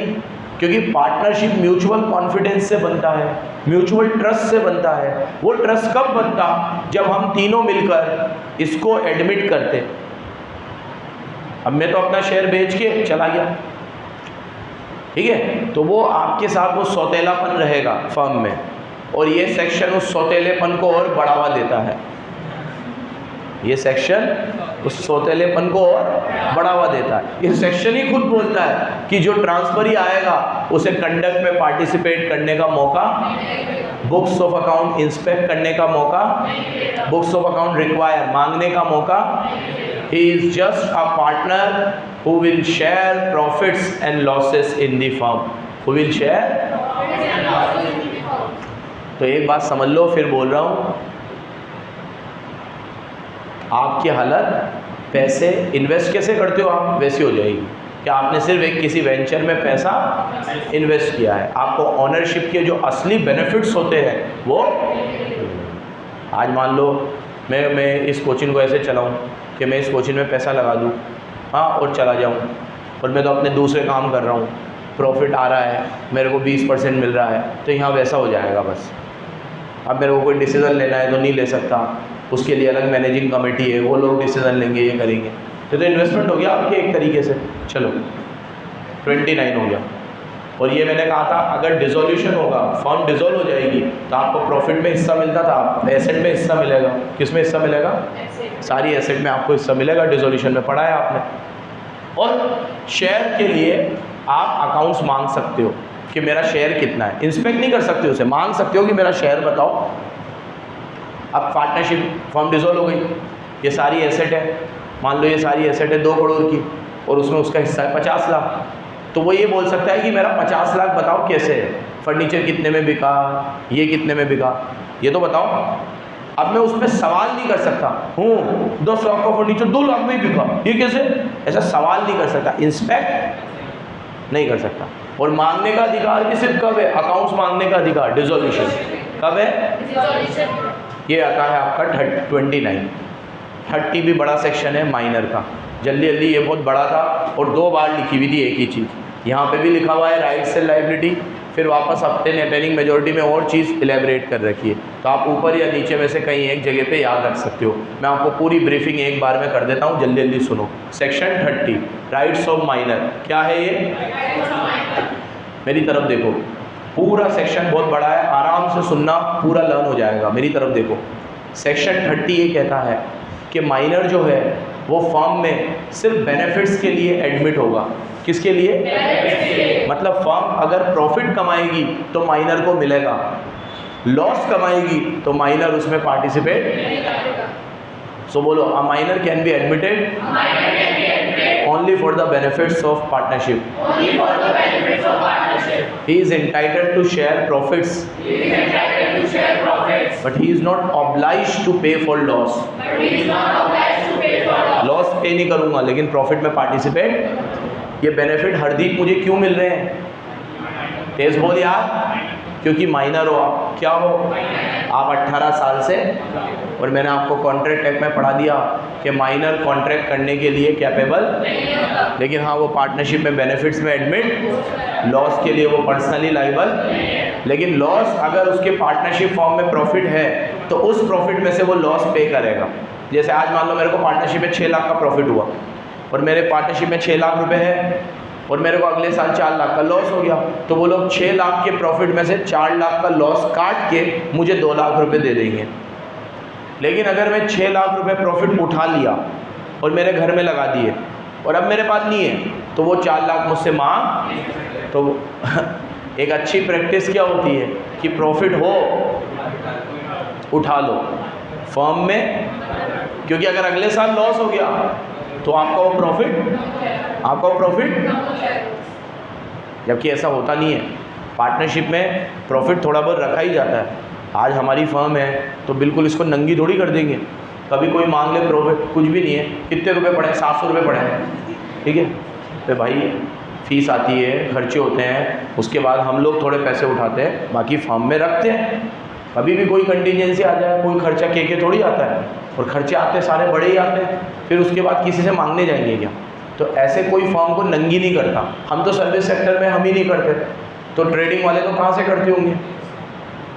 क्योंकि पार्टनरशिप म्यूचुअल कॉन्फिडेंस से बनता है, म्यूचुअल ट्रस्ट से बनता है। वो ट्रस्ट कब बनता? जब हम तीनों मिलकर इसको एडमिट करते। अब मैं तो अपना शेयर बेच के चला गया, ठीक है, तो वो आपके साथ वो सौतेलापन रहेगा फर्म में, और ये सेक्शन उस सौतेलेपन को और बढ़ावा देता है। ये सेक्शन उस सौतेलेपन को और बढ़ावा देता है। ये सेक्शन ही खुद बोलता है कि जो ट्रांसफर ही आएगा उसे कंडक्ट में पार्टिसिपेट करने का मौका, बुक्स ऑफ अकाउंट इंस्पेक्ट करने का मौका, बुक्स ऑफ अकाउंट रिक्वायर मांगने का मौका। He is just a partner who will share profits and losses in the firm. Who will share. तो एक बात समझ लो, फिर बोल रहा हूँ, आपकी हालत पैसे इन्वेस्ट कैसे करते हो आप, वैसी हो जाएगी। कि आपने सिर्फ एक किसी वेंचर में पैसा इन्वेस्ट किया है। आपको ऑनरशिप के जो असली बेनिफिट्स होते हैं वो, आज मान लो मैं इस कोचिंग को ऐसे चलाऊं कि मैं इस कोचिंग में पैसा लगा दूं, हाँ, और चला जाऊं, और मैं तो अपने दूसरे काम कर रहा हूं, प्रॉफिट आ रहा है, मेरे को 20% मिल रहा है, तो यहाँ वैसा हो जाएगा बस। अब मेरे को कोई डिसीज़न लेना है तो नहीं ले सकता, उसके लिए अलग मैनेजिंग कमेटी है, वो लोग डिसीज़न लेंगे, ये करेंगे। तो इन्वेस्टमेंट हो गया आपके एक तरीके से। चलो 29 हो गया। और ये मैंने कहा था अगर डिसोल्यूशन होगा, फर्म डिसॉल्व हो जाएगी, तो आपको प्रॉफिट में हिस्सा मिलता था, एसेट में हिस्सा मिलेगा। किस में हिस्सा मिलेगा? सारी एसेट में आपको हिस्सा मिलेगा। डिसोल्यूशन में पढ़ा है आपने। और शेयर के लिए आप अकाउंट्स मांग सकते हो कि मेरा शेयर कितना है। इंस्पेक्ट नहीं कर सकते, उसे मांग सकते हो कि मेरा शेयर बताओ। अब पार्टनरशिप फर्म डिसॉल्व हो गई, ये सारी एसेट है, मान लो ये सारी एसेट है 2 करोड़ की, और उसमें उसका हिस्सा है 50 लाख, तो वो ये बोल सकता है कि मेरा 50 लाख बताओ कैसे है, फर्नीचर कितने में बिका, ये कितने में बिका, ये तो बताओ। अब मैं उस पर सवाल नहीं कर सकता हूँ 10 लाख का फर्नीचर 2 लाख में ही बिका, ये कैसे, ऐसा सवाल नहीं कर सकता, इंस्पेक्ट नहीं कर सकता। और मांगने का अधिकार भी सिर्फ कब है? अकाउंट्स मांगने का अधिकार, डिसोल्यूशन कब है? ये आता है आपका 29। 30 भी बड़ा सेक्शन है माइनर का। जल्दी जल्दी, ये बहुत बड़ा था और 2 बार लिखी हुई थी एक ही चीज़। यहाँ पे भी लिखा हुआ है राइट से लाइबिलिटी, फिर वापस अपने नेटेरिंग मेजोरिटी में और चीज़ इलेबरेट कर रखी है। तो आप ऊपर या नीचे में से कहीं एक जगह पे याद रख सकते हो। मैं आपको पूरी ब्रीफिंग एक बार में कर देता हूँ, जल्दी जल्दी सुनो। सेक्शन 30 राइट्स ऑफ माइनर, क्या है ये? मेरी तरफ देखो, पूरा सेक्शन बहुत बड़ा है, आराम से सुनना, पूरा लर्न हो जाएगा। मेरी तरफ देखो, सेक्शन 30 ये कहता है कि माइनर जो है वो फर्म में सिर्फ बेनिफिट्स के लिए एडमिट होगा। किसके लिए? मतलब फर्म अगर प्रॉफिट कमाएगी तो माइनर को मिलेगा, लॉस कमाएगी तो माइनर उसमें पार्टिसिपेट। सो बोलो, a minor can be admitted only for the benefits of partnership. He is entitled to share profits, but he is not obliged to pay for loss. Loss पे नहीं करूंगा लेकिन profit में participate. ये benefit Hardeep मुझे क्यों मिल रहे हैं? तेज बोल यार, क्योंकि माइनर हो आप। क्या हो आप? 18 साल से। और मैंने आपको कॉन्ट्रैक्ट एक्ट में पढ़ा दिया कि माइनर कॉन्ट्रैक्ट करने के लिए कैपेबल, लेकिन हाँ वो पार्टनरशिप में बेनिफिट्स में एडमिट, लॉस के लिए वो पर्सनली लाइबल। लेकिन लॉस अगर उसके पार्टनरशिप फॉर्म में प्रॉफिट है तो उस प्रॉफिट में से वो लॉस पे करेगा। जैसे आज मान लो मेरे को पार्टनरशिप में 6 लाख का प्रॉफिट हुआ और मेरे पार्टनरशिप में 6 लाख रुपए है और मेरे को अगले साल 4 लाख का लॉस हो गया, तो वो लोग 6 लाख के प्रॉफिट में से 4 लाख का लॉस काट के मुझे 2 लाख रुपए दे देंगे। लेकिन अगर मैं 6 लाख रुपए प्रॉफिट उठा लिया और मेरे घर में लगा दिए और अब मेरे पास नहीं है, तो वो 4 लाख मुझसे मांग। तो एक अच्छी प्रैक्टिस क्या होती है कि प्रॉफिट हो उठा लो फर्म में, क्योंकि अगर अगले साल लॉस हो गया तो आपका वो प्रॉफिट, जबकि ऐसा होता नहीं है। पार्टनरशिप में प्रॉफिट थोड़ा बहुत रखा ही जाता है। आज हमारी फर्म है तो बिल्कुल इसको नंगी थोड़ी कर देंगे। कभी कोई मांग ले प्रॉफिट, कुछ भी नहीं है, कितने रुपए पड़े? 700 रुपये पड़े हैं, ठीक है। तो भाई फीस आती है, खर्चे होते हैं, उसके बाद हम लोग थोड़े पैसे उठाते हैं, बाकी फर्म में रखते हैं। कभी भी कोई कंटीजेंसी आ जाए, कोई खर्चा के थोड़ी आता है, और खर्चे आते सारे बड़े ही आते हैं, फिर उसके बाद किसी से मांगने जाएंगे क्या? तो ऐसे कोई फर्म को नंगी नहीं करता। हम तो सर्विस सेक्टर में हम ही नहीं करते, तो ट्रेडिंग वाले तो कहाँ से करते होंगे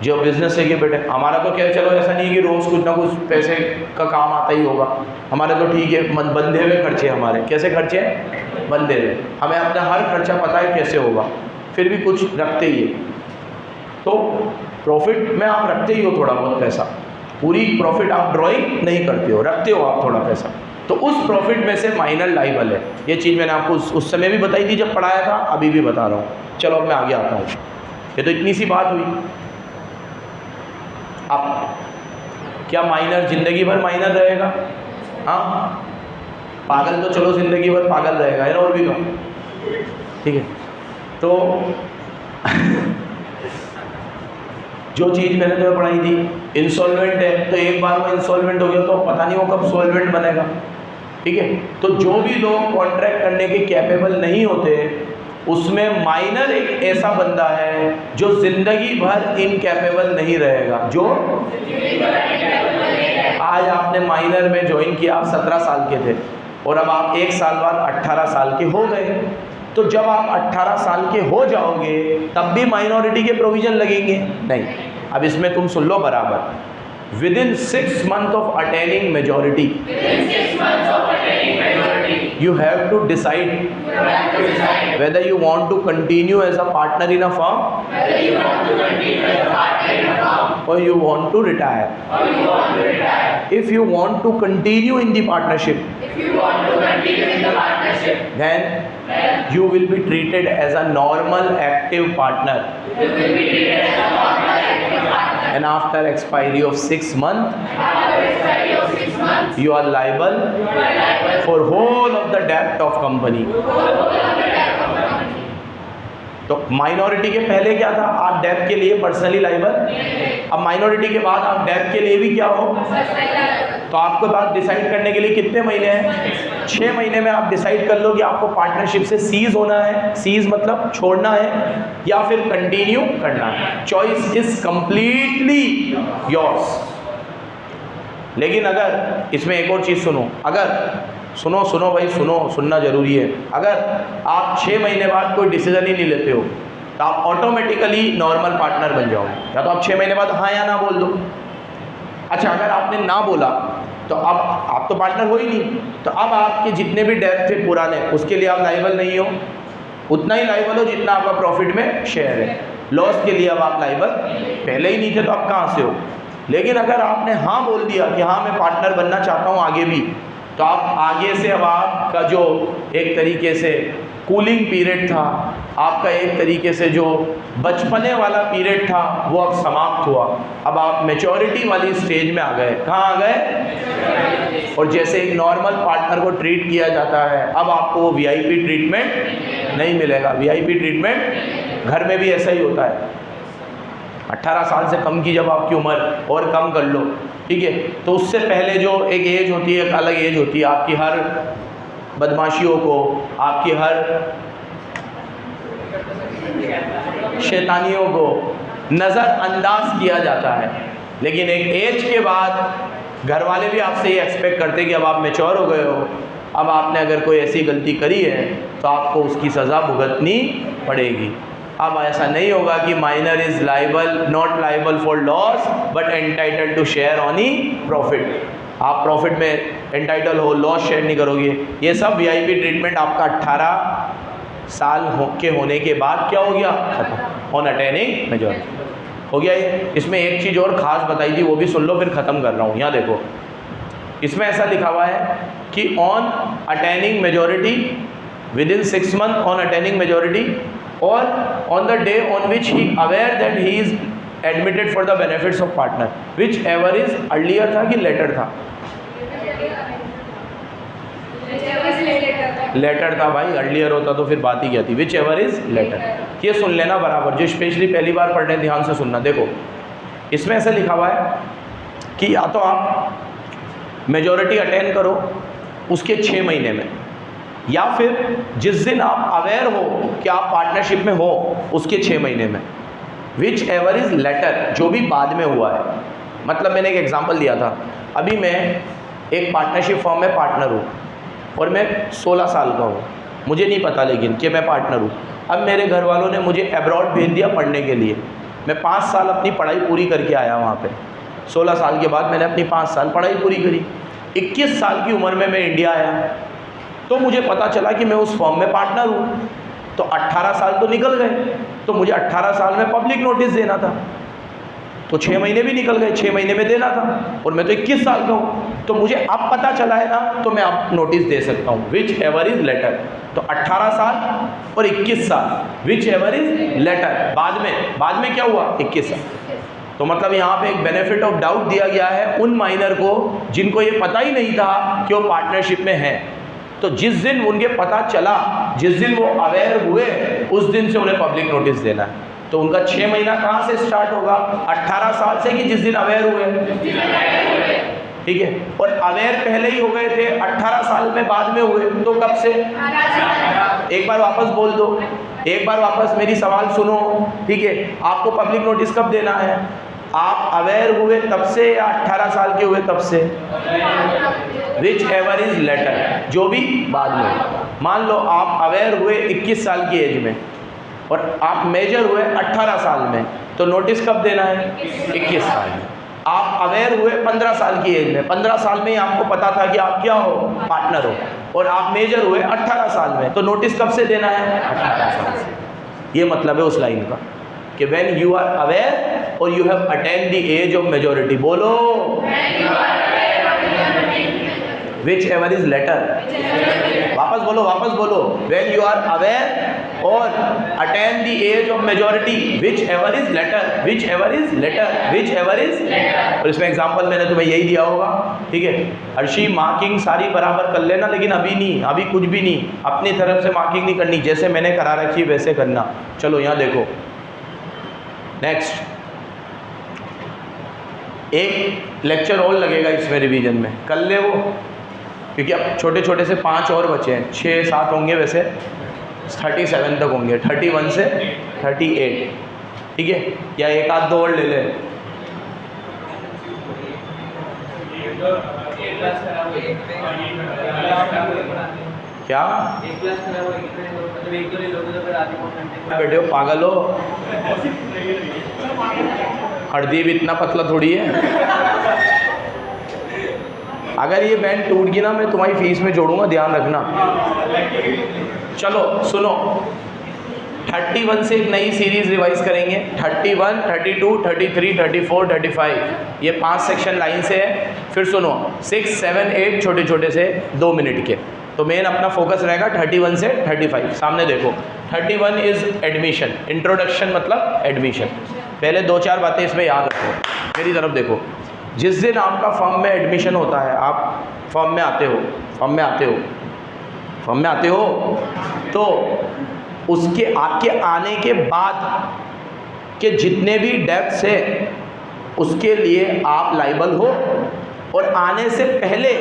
जो बिजनेस है कि बेटे। हमारा तो क्या, चलो ऐसा नहीं है कि रोज़ कुछ ना कुछ पैसे का काम आता ही होगा, हमारे तो ठीक है बंधे हुए खर्चे। हमारे कैसे खर्चे हैं? बंधे हुए। हमें अपना हर खर्चा पता है कैसे होगा, फिर भी कुछ रखते ही है। तो प्रॉफिट में आप रखते ही हो थोड़ा बहुत पैसा, पूरी प्रॉफिट आप ड्राइंग नहीं करते हो, रखते हो आप थोड़ा पैसा। तो उस प्रॉफिट में से माइनर लाइबल है। ये चीज़ मैंने आपको उस समय भी बताई थी जब पढ़ाया था, अभी भी बता रहा हूँ। चलो अब मैं आगे आता हूँ। ये तो इतनी सी बात हुई। अब क्या माइनर ज़िंदगी भर माइनर रहेगा? हाँ, पागल तो चलो ज़िंदगी भर पागल रहेगा, है ना, और भी तो ठीक है। तो जो चीज़ मैंने तुम्हें पढ़ाई थी, इंसॉल्वेंट है, तो एक बार वो इंसॉल्वेंट हो गया तो पता नहीं वो कब सॉल्वेंट बनेगा। ठीक है। तो जो भी लोग कॉन्ट्रैक्ट करने के कैपेबल नहीं होते, उसमें माइनर एक ऐसा बंदा है जो जिंदगी भर इनकैपेबल नहीं रहेगा। जो आज आपने माइनर में ज्वाइन किया, आप 17 साल के थे और अब आप 1 साल बाद 18 साल के हो गए, तो जब आप 18 साल के हो जाओगे तब भी माइनॉरिटी के प्रोविजन लगेंगे? नहीं। अब इसमें तुम सुन लो बराबर, within 6 months of attaining majority, you have to decide whether you want to continue as a partner in a firm or you want to retire. If you want to continue in the partnership, then you will be treated as a normal active partner. And after expiry of 6 months, you are liable for whole of the debt of company. तो minority के पहले क्या था? आप डेब्ट के लिए personally liable. अब माइनॉरिटी के बाद आप डेब्ट के लिए भी क्या हो? तो आपके पास डिसाइड करने के लिए कितने महीने हैं? 6 महीने में आप डिसाइड कर लो कि आपको पार्टनरशिप से सीज होना है, सीज मतलब छोड़ना है, या फिर कंटिन्यू करना है। Choice is completely yours. लेकिन अगर इसमें एक और चीज़ सुनो, अगर सुनो भाई, सुनना जरूरी है। अगर आप 6 महीने बाद कोई डिसीजन ही नहीं लेते हो तो आप ऑटोमेटिकली नॉर्मल पार्टनर बन जाओगे। या तो आप 6 महीने बाद हाँ या ना बोल दो। अच्छा, अगर आपने ना बोला तो अब आप तो पार्टनर हो ही नहीं, तो अब आपके जितने भी डेब्ट थे पुराने, उसके लिए आप लाइबल नहीं हो। उतना ही लाइबल हो जितना आपका प्रॉफिट में शेयर है। लॉस के लिए अब आप लाइबल पहले ही नहीं थे, तो आप कहाँ से हो? लेकिन अगर आपने हाँ बोल दिया कि हाँ मैं पार्टनर बनना चाहता हूँ आगे भी, तो आप आगे से अब आपका जो एक तरीके से कूलिंग पीरियड था, आपका एक तरीके से जो बचपने वाला पीरियड था, वो अब समाप्त हुआ। अब आप मैच्योरिटी वाली स्टेज में आ गए। कहाँ आ गए? और जैसे एक नॉर्मल पार्टनर को ट्रीट किया जाता है, अब आपको वो वीआईपी ट्रीटमेंट नहीं मिलेगा। वीआईपी ट्रीटमेंट घर में भी ऐसा ही होता है। 18 साल से कम की जब आपकी उम्र, और कम कर लो, ठीक है, तो उससे पहले जो एक एज होती है, एक अलग एज होती है। आपकी हर बदमाशियों को, आपकी हर शैतानियों को नज़रअंदाज किया जाता है। लेकिन एक एज के बाद घर वाले भी आपसे ये एक्सपेक्ट करते हैं कि अब आप मैच्योर हो गए हो, अब आपने अगर कोई ऐसी गलती करी है तो आपको उसकी सज़ा भुगतनी पड़ेगी। अब ऐसा नहीं होगा कि minor is liable, not liable for loss but entitled to share on the profit. आप प्रॉफिट में एंटाइटल हो, लॉस शेयर नहीं करोगे। ये सब वीआईपी ट्रीटमेंट आपका 18 साल के होने के बाद क्या हो गया? खत्म। ऑन अटेनिंग मेजॉरिटी हो गया ये। इसमें एक चीज़ और ख़ास बताई थी, वो भी सुन लो, फिर ख़त्म कर रहा हूँ। यहाँ देखो, इसमें ऐसा लिखा हुआ है कि on attaining majority, with in 6 month on attaining majority, और on the day on which he aware that he is admitted for the benefits of partner, which ever is earlier था कि later था? लेटर था भाई। Earlier होता तो फिर बात ही क्या थी? Whichever is later. ये सुन लेना बराबर, जो स्पेशली पहली बार पढ़ रहे हैं ध्यान से सुनना। देखो, इसमें ऐसा लिखा हुआ है कि या तो आप मेजॉरिटी अटेन करो उसके 6 महीने में, या फिर जिस दिन आप अवेयर हो कि आप पार्टनरशिप में हो उसके 6 महीने में। विच एवर इज़ लेटर, जो भी बाद में हुआ है। मतलब मैंने एक एग्जांपल दिया था, अभी मैं एक पार्टनरशिप फॉर्म में पार्टनर हूँ और मैं 16 साल का हूँ, मुझे नहीं पता लेकिन कि मैं पार्टनर हूँ। अब मेरे घर वालों ने मुझे अब्रॉड भेज दिया पढ़ने के लिए। मैं 5 साल अपनी पढ़ाई पूरी करके आया वहाँ पे। 16 साल के बाद मैंने अपनी 5 साल पढ़ाई पूरी करी। 21 साल की उम्र में मैं इंडिया आया, तो मुझे पता चला कि मैं उस फॉर्म में पार्टनर हूँ। तो 18 साल तो निकल गए, तो मुझे 18 साल में पब्लिक नोटिस देना था, तो 6 महीने भी निकल गए, 6 महीने में देना था, और मैं तो 21 साल का हूँ। तो मुझे अब पता चला है ना, तो मैं अब नोटिस दे सकता हूँ। विच एवर इज लेटर, तो 18 साल और 21 साल, विच एवर इज लेटर। बाद में क्या हुआ? 21 साल। तो मतलब यहाँ पे एक बेनिफिट ऑफ डाउट दिया गया है उन माइनर को जिनको ये पता ही नहीं था कि वो पार्टनरशिप में है। तो जिस दिन उनके पता चला, जिस दिन वो अवेयर हुए, उस दिन से उन्हें पब्लिक नोटिस देना है। तो उनका 6 महीना कहाँ से स्टार्ट होगा? 18 साल से, कि जिस दिन अवेयर हुए। ठीक है। और अवेयर पहले ही हो गए थे, 18 साल में बाद में हुए, तो कब से? एक बार वापस बोल दो, एक बार वापस मेरी सवाल सुनो, ठीक है। आपको पब्लिक नोटिस कब देना है? आप अवेयर हुए तब से या 18 साल के हुए तब से? विच एवर इज लेटर, जो भी बाद में। मान लो आप अवेयर हुए 21 साल की एज में और आप मेजर हुए 18 साल में, तो नोटिस कब देना है? 21 साल में। आप अवेयर हुए 15 साल की एज में, 15 साल में ही आपको पता था कि आप क्या हो, पार्टनर हो, और आप मेजर हुए 18 साल में, तो नोटिस कब से देना है? 18 साल से। ये मतलब है उस लाइन का कि व्हेन यू आर अवेयर और you have attend the age of majority. बोलो, विच एवर इज लेटर। वापस बोलो, वापस बोलो। व्हेन यू आर अवेयर और attain the age of majority, whichever is later, whichever is later, whichever is later. और इसमें example मैंने तुम्हें यही दिया होगा, ठीक है। अर्शी मार्किंग सारी बराबर कर लेना, लेकिन अभी नहीं, अभी कुछ भी नहीं, अपनी तरफ से मार्किंग नहीं करनी, जैसे मैंने करा रखी वैसे करना। चलो यहाँ देखो, नेक्स्ट एक लेक्चर और लगेगा इसमें रिवीजन में, कर ले वो, क्योंकि अब छोटे छोटे से 5 और बचे हैं, 6-7 होंगे वैसे, 37 तक होंगे, 31 से 38, ठीक है। या एक आध 2 और ले ले। क्या बैठे हो, पागल हो? हरदीप इतना पतला थोड़ी है। अगर ये बैंड टूट गई ना, मैं तुम्हारी फीस में जोड़ूंगा, ध्यान रखना। चलो सुनो, 31 से एक नई सीरीज रिवाइज करेंगे। 31, 32, 33, 34, 35, ये 5 सेक्शन लाइन से है। फिर सुनो, 6, 7, 8 छोटे छोटे से 2 मिनट के। तो मेन अपना फोकस रहेगा 31 से 35। सामने देखो, 31 इज एडमिशन, इंट्रोडक्शन मतलब एडमिशन। पहले 2-4 बातें इसमें याद रखो, मेरी तरफ देखो। जिस दिन आपका फर्म में एडमिशन होता है, आप फर्म में आते हो, फर्म में आते हो, फर्म में आते हो, तो उसके आपके आने के बाद के जितने भी डेब्ट्स हैं उसके लिए आप लाइबल हो, और आने से पहले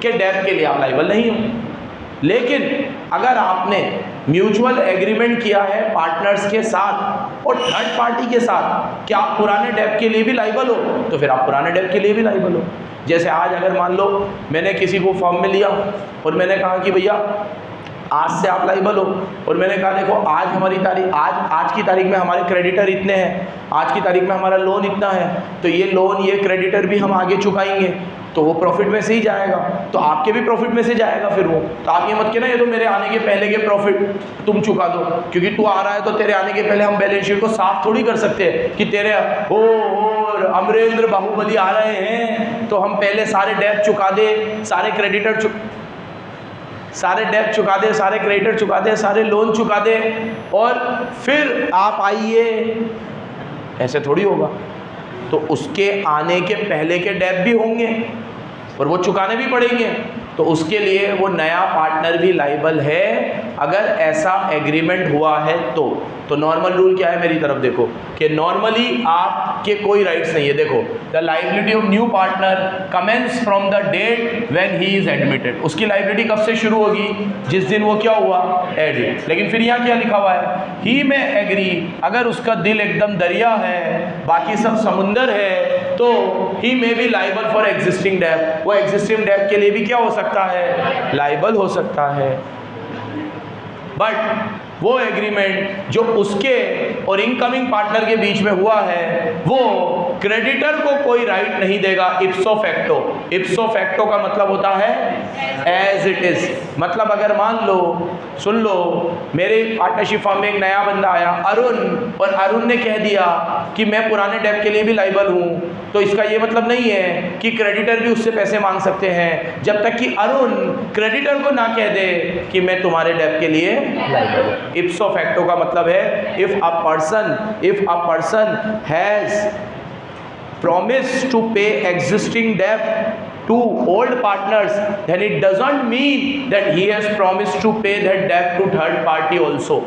के डेब्ट के लिए आप लाइबल नहीं हो। लेकिन अगर आपने म्यूचुअल एग्रीमेंट किया है पार्टनर्स के साथ और थर्ड पार्टी के साथ कि आप पुराने डेब्ट के लिए भी लाइबल हो, तो फिर आप पुराने डेब्ट के लिए भी लाइबल हो। जैसे आज अगर मान लो मैंने किसी को फॉर्म में लिया और मैंने कहा कि भैया आज से आप लाइबल हो, और मैंने कहा देखो आज हमारी तारीख, आज की तारीख में हमारे क्रेडिटर इतने हैं, आज की तारीख में हमारा लोन इतना है, तो ये लोन ये क्रेडिटर भी हम आगे चुकाएंगे, तो वो प्रॉफिट में से ही जाएगा, तो आपके भी प्रॉफिट में से जाएगा फिर वो। तो आप ये मत कहना ये तो मेरे आने के पहले के प्रॉफिट तुम चुका दो, क्योंकि तू आ रहा है तो तेरे आने के पहले हम बैलेंस शीट को साफ थोड़ी कर सकते हैं कि तेरे अमरेंद्र बाहुबली आ रहे हैं तो हम पहले सारे डेब्ट चुका दे, सारे क्रेडिटर सारे डेब्ट चुका दे, सारे क्रेडिटर चुका दे, सारे लोन चुका दे, और फिर आप आइए, ऐसे थोड़ी होगा। तो उसके आने के पहले के डेब्ट भी होंगे और वो चुकाने भी पड़ेंगे, तो उसके लिए वो नया पार्टनर भी लाइबल है अगर ऐसा एग्रीमेंट हुआ है तो नॉर्मल रूल क्या है, मेरी तरफ देखो, कि नॉर्मली आपके कोई राइट्स नहीं है। देखो, the liability of new partner commence from the date when he is admitted. उसकी लाइबिलिटी कब से शुरू होगी? जिस दिन वो क्या हुआ, एड। लेकिन फिर यहाँ क्या लिखा हुआ है, ही में एग्री, अगर उसका दिल एकदम दरिया है, बाकी सब समुंदर है, तो ही में बी लाइबल फॉर एग्जिस्टिंग डेब्ट। वो एग्जिस्टिंग डेब्ट के लिए भी क्या हो सकता है, लाइबल हो सकता है। बट वो एग्रीमेंट जो उसके और इनकमिंग पार्टनर के बीच में हुआ है, वो क्रेडिटर को कोई राइट नहीं देगा इप्सो फैक्टो। इप्सो फैक्टो का मतलब होता है एज इट इज। मतलब अगर मान लो, सुन लो, मेरे पार्टनरशिप फर्म में एक नया बंदा आया, अरुण, और अरुण ने कह दिया कि मैं पुराने डेब्ट के लिए भी लाइबल हूँ, तो इसका ये मतलब नहीं है कि क्रेडिटर भी उससे पैसे मांग सकते हैं जब तक कि अरुण क्रेडिटर को ना कह दे कि मैं तुम्हारे डेब्ट के लिए लाइबल हूँ। इप्सो फैक्टो का मतलब है if a person has promised to pay existing debt to old partners, then it doesn't mean that he has promised to pay that debt to third party also.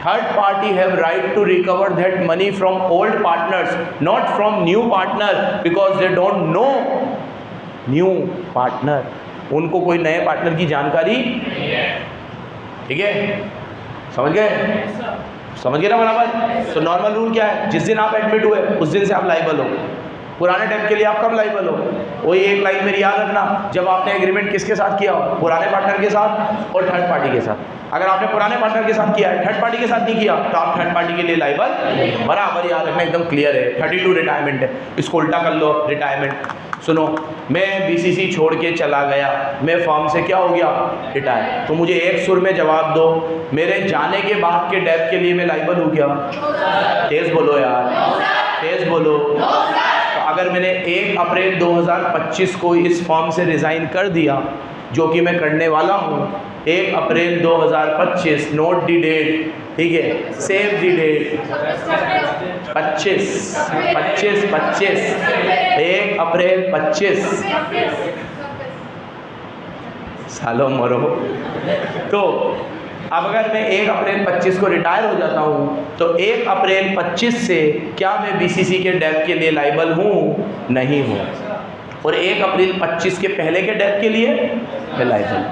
Third party have right to recover that money from old partners, not from new partner, because they don't know new partner, उनको कोई नए partner की जानकारी, ठीक है, समझ गए? समझ गए ना बराबर? तो नॉर्मल रूल क्या है, जिस दिन आप एडमिट हुए उस दिन से आप लाइबल हो। पुराने डेट के लिए आप कब लाइबल हो? वही एक लाइन मेरी याद रखना, जब आपने एग्रीमेंट किसके साथ किया हो? पुराने पार्टनर के साथ और थर्ड पार्टी के साथ। अगर आपने पुराने पार्टनर के साथ किया है, थर्ड पार्टी के साथ नहीं किया, तो आप थर्ड पार्टी के लिए लाइबल बराबर याद रखना, एकदम क्लियर है। 32 रिटायरमेंट है, इसको उल्टा कर लो, रिटायरमेंट। सुनो, मैं बीसीसी छोड़ के चला गया, मैं फॉर्म से क्या हो गया? रिटायर। तो मुझे एक सुर में जवाब दो, मेरे जाने के बाद के डेथ के लिए मैं लाइबल हूँ क्या? तेज बोलो यार, तेज बोलो। तो अगर मैंने 1 अप्रैल 2025 को इस फॉर्म से रिज़ाइन कर दिया, जो कि मैं करने वाला हूँ, 1 अप्रैल 2025, नोट दी डेट, ठीक है, सेव दी डेट, 25 1 अप्रैल 25 सालों मरो। तो अब अगर मैं 1 अप्रैल 25 को रिटायर हो जाता हूँ, तो 1 अप्रैल 25 से क्या मैं बीसीसी के डेथ के लिए लाइबल हूँ? नहीं हूँ। और 1 अप्रैल 25 के पहले के डेथ के लिए मैं लाइबल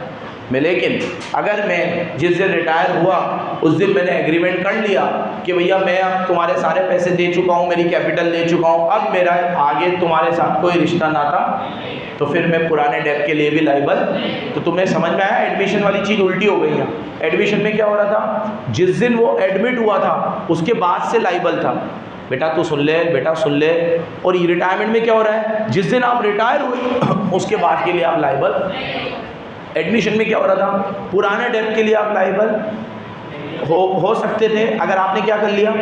मैं। लेकिन अगर मैं जिस दिन रिटायर हुआ उस दिन मैंने एग्रीमेंट कर लिया कि भैया मैं अब तुम्हारे सारे पैसे दे चुका हूँ, मेरी कैपिटल दे चुका हूँ, अब मेरा आगे तुम्हारे साथ कोई रिश्ता नाता, तो फिर मैं पुराने डेट के लिए भी लाइबल। तो तुम्हें समझ में आया? एडमिशन वाली चीज़ उल्टी हो गई है। एडमिशन में क्या हो रहा था, जिस दिन वो एडमिट हुआ था उसके बाद से लाइबल था। बेटा तू सुन ले, बेटा सुन ले। और ये रिटायरमेंट में क्या हो रहा है, जिस दिन आप रिटायर हुए उसके बाद के लिए आप लाइबल। एडमिशन में क्या हो रहा था, पुराने डेट के लिए आप लाइबल हो सकते थे अगर आपने क्या कर लिया,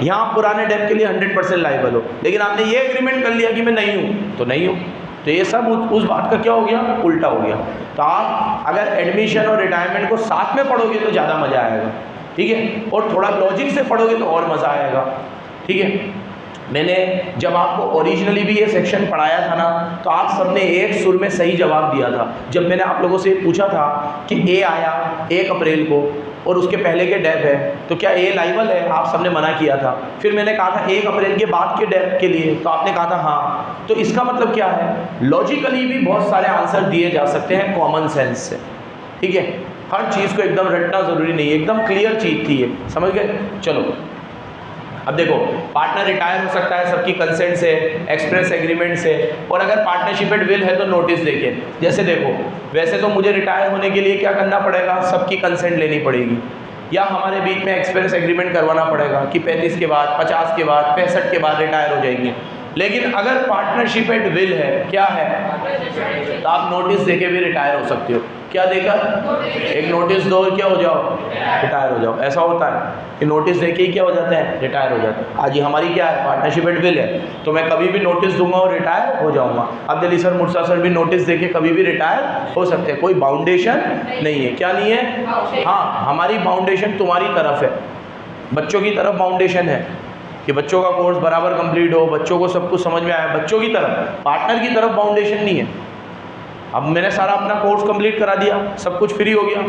यहाँ पुराने डेट के लिए 100% लाइबल हो, लेकिन आपने ये एग्रीमेंट कर लिया कि मैं नहीं हूँ तो नहीं हूँ। तो ये सब उस बात का क्या हो गया, उल्टा हो गया। तो आप अगर एडमिशन और रिटायरमेंट को साथ में पढ़ोगे तो ज़्यादा मज़ा आएगा, ठीक है, और थोड़ा लॉजिक से पढ़ोगे तो और मज़ा आएगा, ठीक है। मैंने जब आपको ओरिजिनली भी ये सेक्शन पढ़ाया था ना, तो आप सबने एक सुर में सही जवाब दिया था। जब मैंने आप लोगों से पूछा था कि ए आया 1 अप्रैल को और उसके पहले के डेथ है, तो क्या ए लाइबल है? आप सबने मना किया था। फिर मैंने कहा था 1 अप्रैल के बाद के डेथ के लिए, तो आपने कहा था हाँ। तो इसका मतलब क्या है, लॉजिकली भी बहुत सारे आंसर दिए जा सकते हैं कॉमन सेंस से, ठीक है। हर चीज़ को एकदम रटना ज़रूरी नहीं है, एकदम क्लियर चीज़ थी ये, समझ गए? चलो अब देखो, पार्टनर रिटायर हो सकता है सबकी कंसेंट से, एक्सप्रेस एग्रीमेंट से, और अगर पार्टनरशिप एट विल है तो नोटिस देके। जैसे देखो, वैसे तो मुझे रिटायर होने के लिए क्या करना पड़ेगा, सबकी कंसेंट लेनी पड़ेगी, या हमारे बीच में एक्सप्रेस एग्रीमेंट करवाना पड़ेगा कि 35 के बाद, 50 के बाद, 65 के बाद रिटायर हो जाएंगे। लेकिन अगर पार्टनरशिप एट विल है, क्या है, तो आप नोटिस देके भी रिटायर हो सकते हो। क्या देकर? एक नोटिस दो और क्या हो जाओ, रिटायर हो जाओ। ऐसा होता है कि नोटिस देके ही क्या हो जाते हैं, रिटायर हो जाते हैं। आज ये हमारी क्या है, पार्टनरशिप एट विल है, तो मैं कभी भी नोटिस दूंगा और रिटायर हो जाऊंगा। अब्दुल सर, मुर्सा सर भी नोटिस देके कभी भी रिटायर हो सकते हैं, कोई बाउंडेशन नहीं है। क्या नहीं है? हाँ, हमारी बाउंडेशन तुम्हारी तरफ है, बच्चों की तरफ बाउंडेशन है कि बच्चों का कोर्स बराबर कंप्लीट हो, बच्चों को सब कुछ समझ में आया, बच्चों की तरफ। पार्टनर की तरफ बाउंडेशन नहीं है। अब मैंने सारा अपना कोर्स कंप्लीट करा दिया, सब कुछ फ्री हो गया,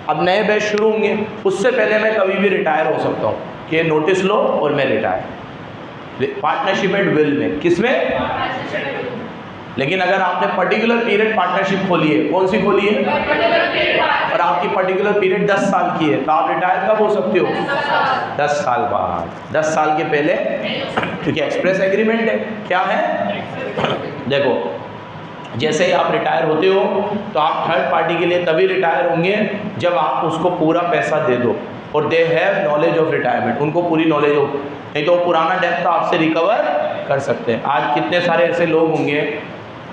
अब नए बैच शुरू होंगे, उससे पहले मैं कभी भी रिटायर हो सकता हूँ कि ये नोटिस लो और मैं रिटायर। पार्टनरशिप एट विल में, किसमें? लेकिन अगर आपने पर्टिकुलर पीरियड पार्टनरशिप खोली है, कौन सी खोली है, और आपकी पर्टिकुलर पीरियड 10 साल की है, तो आप रिटायर कब हो सकते हो? 10 साल बाद, 10 साल के पहले, क्योंकि एक्सप्रेस एग्रीमेंट है। क्या है? देखो, जैसे ही आप रिटायर होते हो तो आप थर्ड पार्टी के लिए तभी रिटायर होंगे जब आप उसको पूरा पैसा दे दो, और they have knowledge of retirement, उनको पूरी नॉलेज हो, नहीं तो पुराना डेट तो आपसे रिकवर कर सकते हैं। आज कितने सारे ऐसे लोग होंगे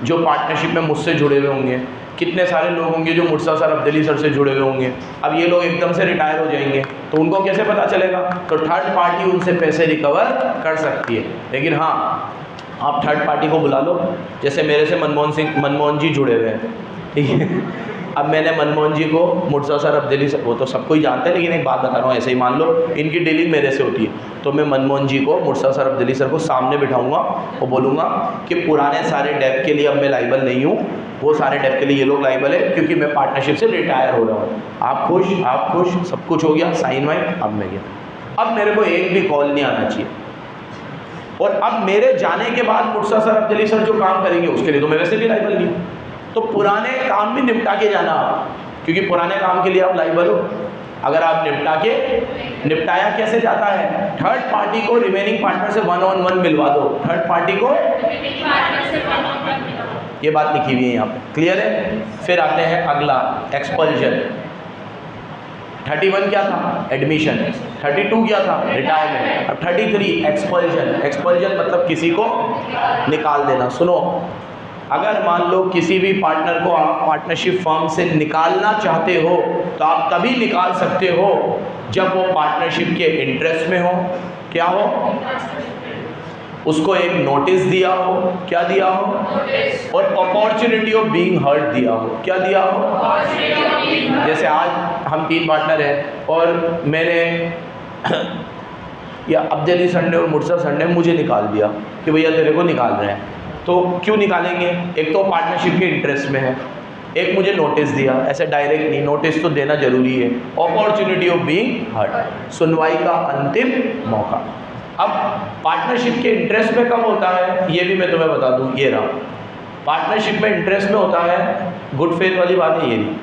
जो पार्टनरशिप में मुझसे जुड़े हुए होंगे, कितने सारे लोग होंगे जो मुर्सा सर, अब्दुल सर से जुड़े हुए होंगे। अब ये लोग एकदम से रिटायर हो जाएंगे तो उनको कैसे पता चलेगा? तो थर्ड पार्टी उनसे पैसे रिकवर कर सकती है। लेकिन हाँ, आप थर्ड पार्टी को बुला लो, जैसे मेरे से मनमोहन जी जुड़े हुए हैं, ठीक है। अब मैंने मनमोहन जी को, मुर्सा सर, अब्दुल सर, वो तो सबको ही जानते हैं, लेकिन एक बात बता रहा हूँ, ऐसे ही मान लो इनकी डीलिंग मेरे से होती है, तो मैं मनमोहन जी को, मुर्सा सर, अब्दुल सर को सामने बिठाऊंगा और बोलूँगा कि पुराने सारे डेप के लिए अब मैं लाइबल नहीं हूँ, वो सारे डेप के लिए ये लोग लाइबल है, क्योंकि मैं पार्टनरशिप से रिटायर हो रहा हूँ। आप खुश, सब कुछ हो गया, साइन वाइन, अब मैं गया। अब मेरे को एक भी कॉल नहीं आना चाहिए, और अब मेरे जाने के बाद मुर्तज़ा सर, अब्दुल्ली सर जो काम करेंगे उसके लिए तो मैं वैसे भी लाइबल नहीं हूँ। तो पुराने काम भी निपटा के जाना आप, क्योंकि पुराने काम के लिए आप लाइबल हो। अगर आप निपटाया कैसे जाता है, थर्ड पार्टी को रिमेनिंग पार्टनर से 1-on-1 मिलवा दो, थर्ड पार्टी को, ये बात लिखी हुई है यहाँ पे, क्लियर है। फिर आते हैं अगला, एक्सपल्जन। 31 क्या था, एडमिशन। 32 क्या था, रिटायरमेंट। अब 33 एक्सपल्जन। एक्सपल्जन मतलब किसी को निकाल देना। सुनो, अगर मान लो किसी भी पार्टनर को आप पार्टनरशिप फर्म से निकालना चाहते हो तो आप तभी निकाल सकते हो जब वो पार्टनरशिप के इंटरेस्ट में हो। क्या हो, उसको एक नोटिस दिया हो, क्या दिया हो, और अपॉर्चुनिटी ऑफ बीइंग हर्ड दिया हो। क्या दिया हो, जैसे आज हम 3 पार्टनर हैं और मैंने या अब्दुल्ली सर ने और मुर्तज़ा सर ने मुझे निकाल दिया कि भैया तेरे को निकाल रहे हैं। तो क्यों निकालेंगे, एक तो पार्टनरशिप के इंटरेस्ट में है, एक मुझे नोटिस दिया, ऐसे डायरेक्ट नहीं, नोटिस तो देना जरूरी है। अपॉर्चुनिटी ऑफ बीइंग हर्ड, सुनवाई का अंतिम मौका। अब पार्टनरशिप के इंटरेस्ट में कब होता है ये भी मैं तुम्हें बता दूं, ये रहा। पार्टनरशिप में इंटरेस्ट में होता है, गुड फेथ वाली बात है ये नहीं।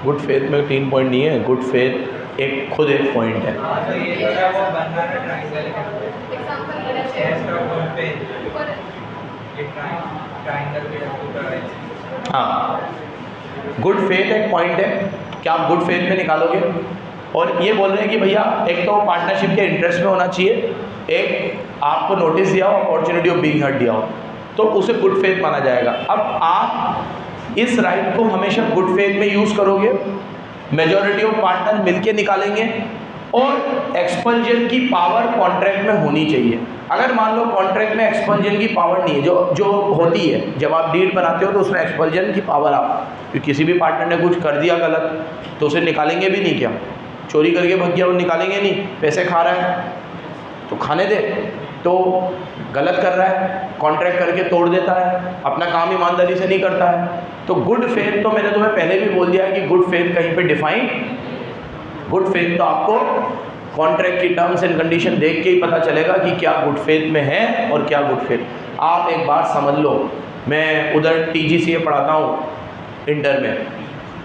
गुड फेथ में 3 पॉइंट नहीं है, गुड फेथ एक खुद एक पॉइंट है। हाँ, गुड फेथ एक पॉइंट है, क्या आप गुड फेथ में निकालोगे? और ये बोल रहे हैं कि भैया एक तो पार्टनरशिप के इंटरेस्ट में होना चाहिए, एक आपको नोटिस दिया हो, अपॉर्चुनिटी ऑफ बीइंग हर्ड दिया हो, तो उसे गुड फेथ माना जाएगा। अब आप इस राइट को हमेशा गुड फेथ में यूज़ करोगे, मेजॉरिटी ऑफ पार्टनर मिलके निकालेंगे, और एक्सपल्जन की पावर कॉन्ट्रैक्ट में होनी चाहिए। अगर मान लो कॉन्ट्रैक्ट में एक्सपल्जन की पावर नहीं है, जो होती है जब आप डीड बनाते हो तो उसमें एक्सपल्जन की पावर आप, किसी भी पार्टनर ने कुछ कर दिया गलत तो उसे निकालेंगे भी नहीं, क्या चोरी करके भाग गया वो निकालेंगे नहीं, पैसे खा रहा है तो खाने दे, तो गलत कर रहा है, कॉन्ट्रैक्ट करके तोड़ देता है, अपना काम ईमानदारी से नहीं करता है। तो गुड फेथ तो मैंने तुम्हें पहले भी बोल दिया है कि गुड फेथ कहीं पे डिफाइन, गुड फेथ तो आपको कॉन्ट्रैक्ट की टर्म्स एंड कंडीशन देख के ही पता चलेगा कि क्या गुड फेथ में है और क्या गुड फेथ। आप एक बात समझ लो, मैं उधर TGCA पढ़ाता हूँ इंटर में,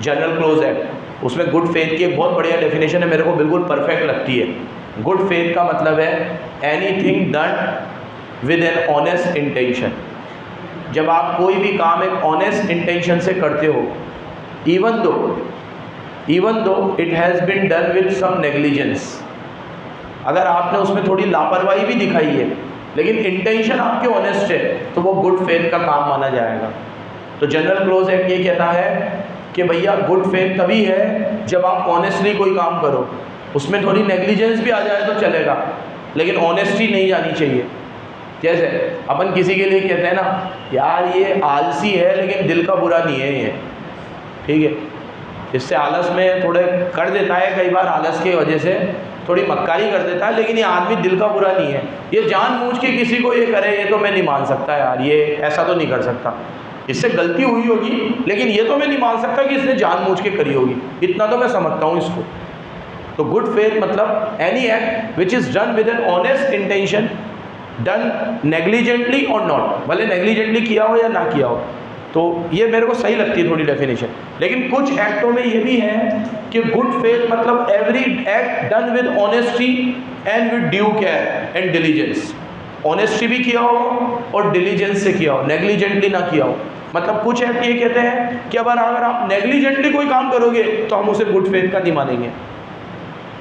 जनरल क्लोज एक्ट, उसमें गुड फेथ की एक बहुत बढ़िया डेफिनेशन है, मेरे को बिल्कुल परफेक्ट लगती है। गुड फेथ का मतलब है anything done with an honest intention. जब आप कोई भी काम एक ऑनेस्ट इंटेंशन से करते हो, even though it has been done with some negligence, अगर आपने उसमें थोड़ी लापरवाही भी दिखाई है लेकिन इंटेंशन आपके ऑनेस्ट है तो वो गुड फेथ का काम माना जाएगा। तो जनरल क्लोज एक्ट ये कहता है कि भैया गुड फेथ तभी है जब आप ऑनेस्टली कोई काम करो, उसमें थोड़ी नेग्लिजेंस भी आ जाए तो चलेगा लेकिन ऑनेस्टी नहीं जानी चाहिए। जैसे अपन किसी के लिए कहते हैं ना, यार ये आलसी है लेकिन दिल का बुरा नहीं है ये, ठीक है, इससे आलस में थोड़े कर देता है, कई बार आलस की वजह से थोड़ी मक्कारी कर देता है, लेकिन ये आदमी दिल का बुरा नहीं है, ये जानबूझ के किसी को ये करे ये तो मैं नहीं मान सकता यार, ये ऐसा तो नहीं कर सकता, इससे गलती हुई होगी लेकिन ये तो मैं नहीं मान सकता कि इसने जानबूझ के करी होगी, इतना तो मैं समझता हूँ इसको। तो गुड फेथ मतलब any act which is done with an honest intention, done negligently और नॉट, भले नेग्लिजेंटली किया हो या ना किया हो। तो ये मेरे को सही लगती है थोड़ी डेफिनेशन। लेकिन कुछ एक्टों में ये भी है कि गुड फेथ मतलब every act done with honesty and with due care and diligence, honesty भी किया हो और डिलीजेंस से किया हो, नेग्लिजेंटली ना किया हो। मतलब कुछ एक्ट ये कहते हैं कि अगर आप नेग्लिजेंटली कोई काम करोगे तो हम उसे गुड फेथ का नहीं मानेंगे।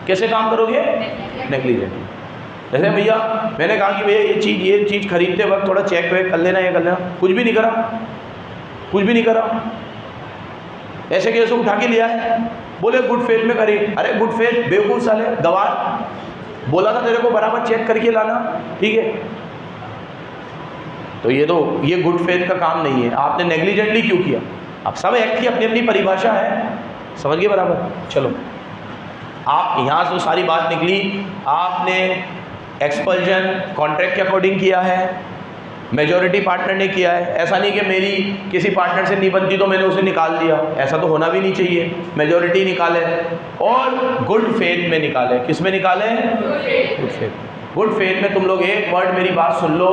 कैसे काम करोगे? नेग्लिजेंटली। जैसे भैया मैंने कहा कि भैया ये चीज़ खरीदते वक्त थोड़ा चेक वेक कर लेना, ये कर लेना, कुछ भी नहीं करा, ऐसे कैसे उठा के लिया है, बोले गुड फेथ में करी। अरे गुड फेथ बेवकूफ़ साले, गवार, बोला था तेरे को बराबर चेक करके लाना, ठीक है। तो ये गुड फेथ का काम नहीं है। आपने नेग्लिजेंटली क्यों किया? अब सब एक्ट की अपनी अपनी परिभाषा है, समझ गए बराबर। चलो आप यहाँ से सारी बात निकली, आपने एक्सपल्जन कॉन्ट्रैक्ट के अकॉर्डिंग किया है, मेजॉरिटी पार्टनर ने किया है। ऐसा नहीं कि मेरी किसी पार्टनर से नहीं बनती तो मैंने उसे निकाल दिया, ऐसा तो होना भी नहीं चाहिए। मेजॉरिटी निकाले और गुड फेथ में निकाले। किस में निकाले? Good faith. गुड फेथ में तुम लोग एक वर्ड मेरी बात सुन लो,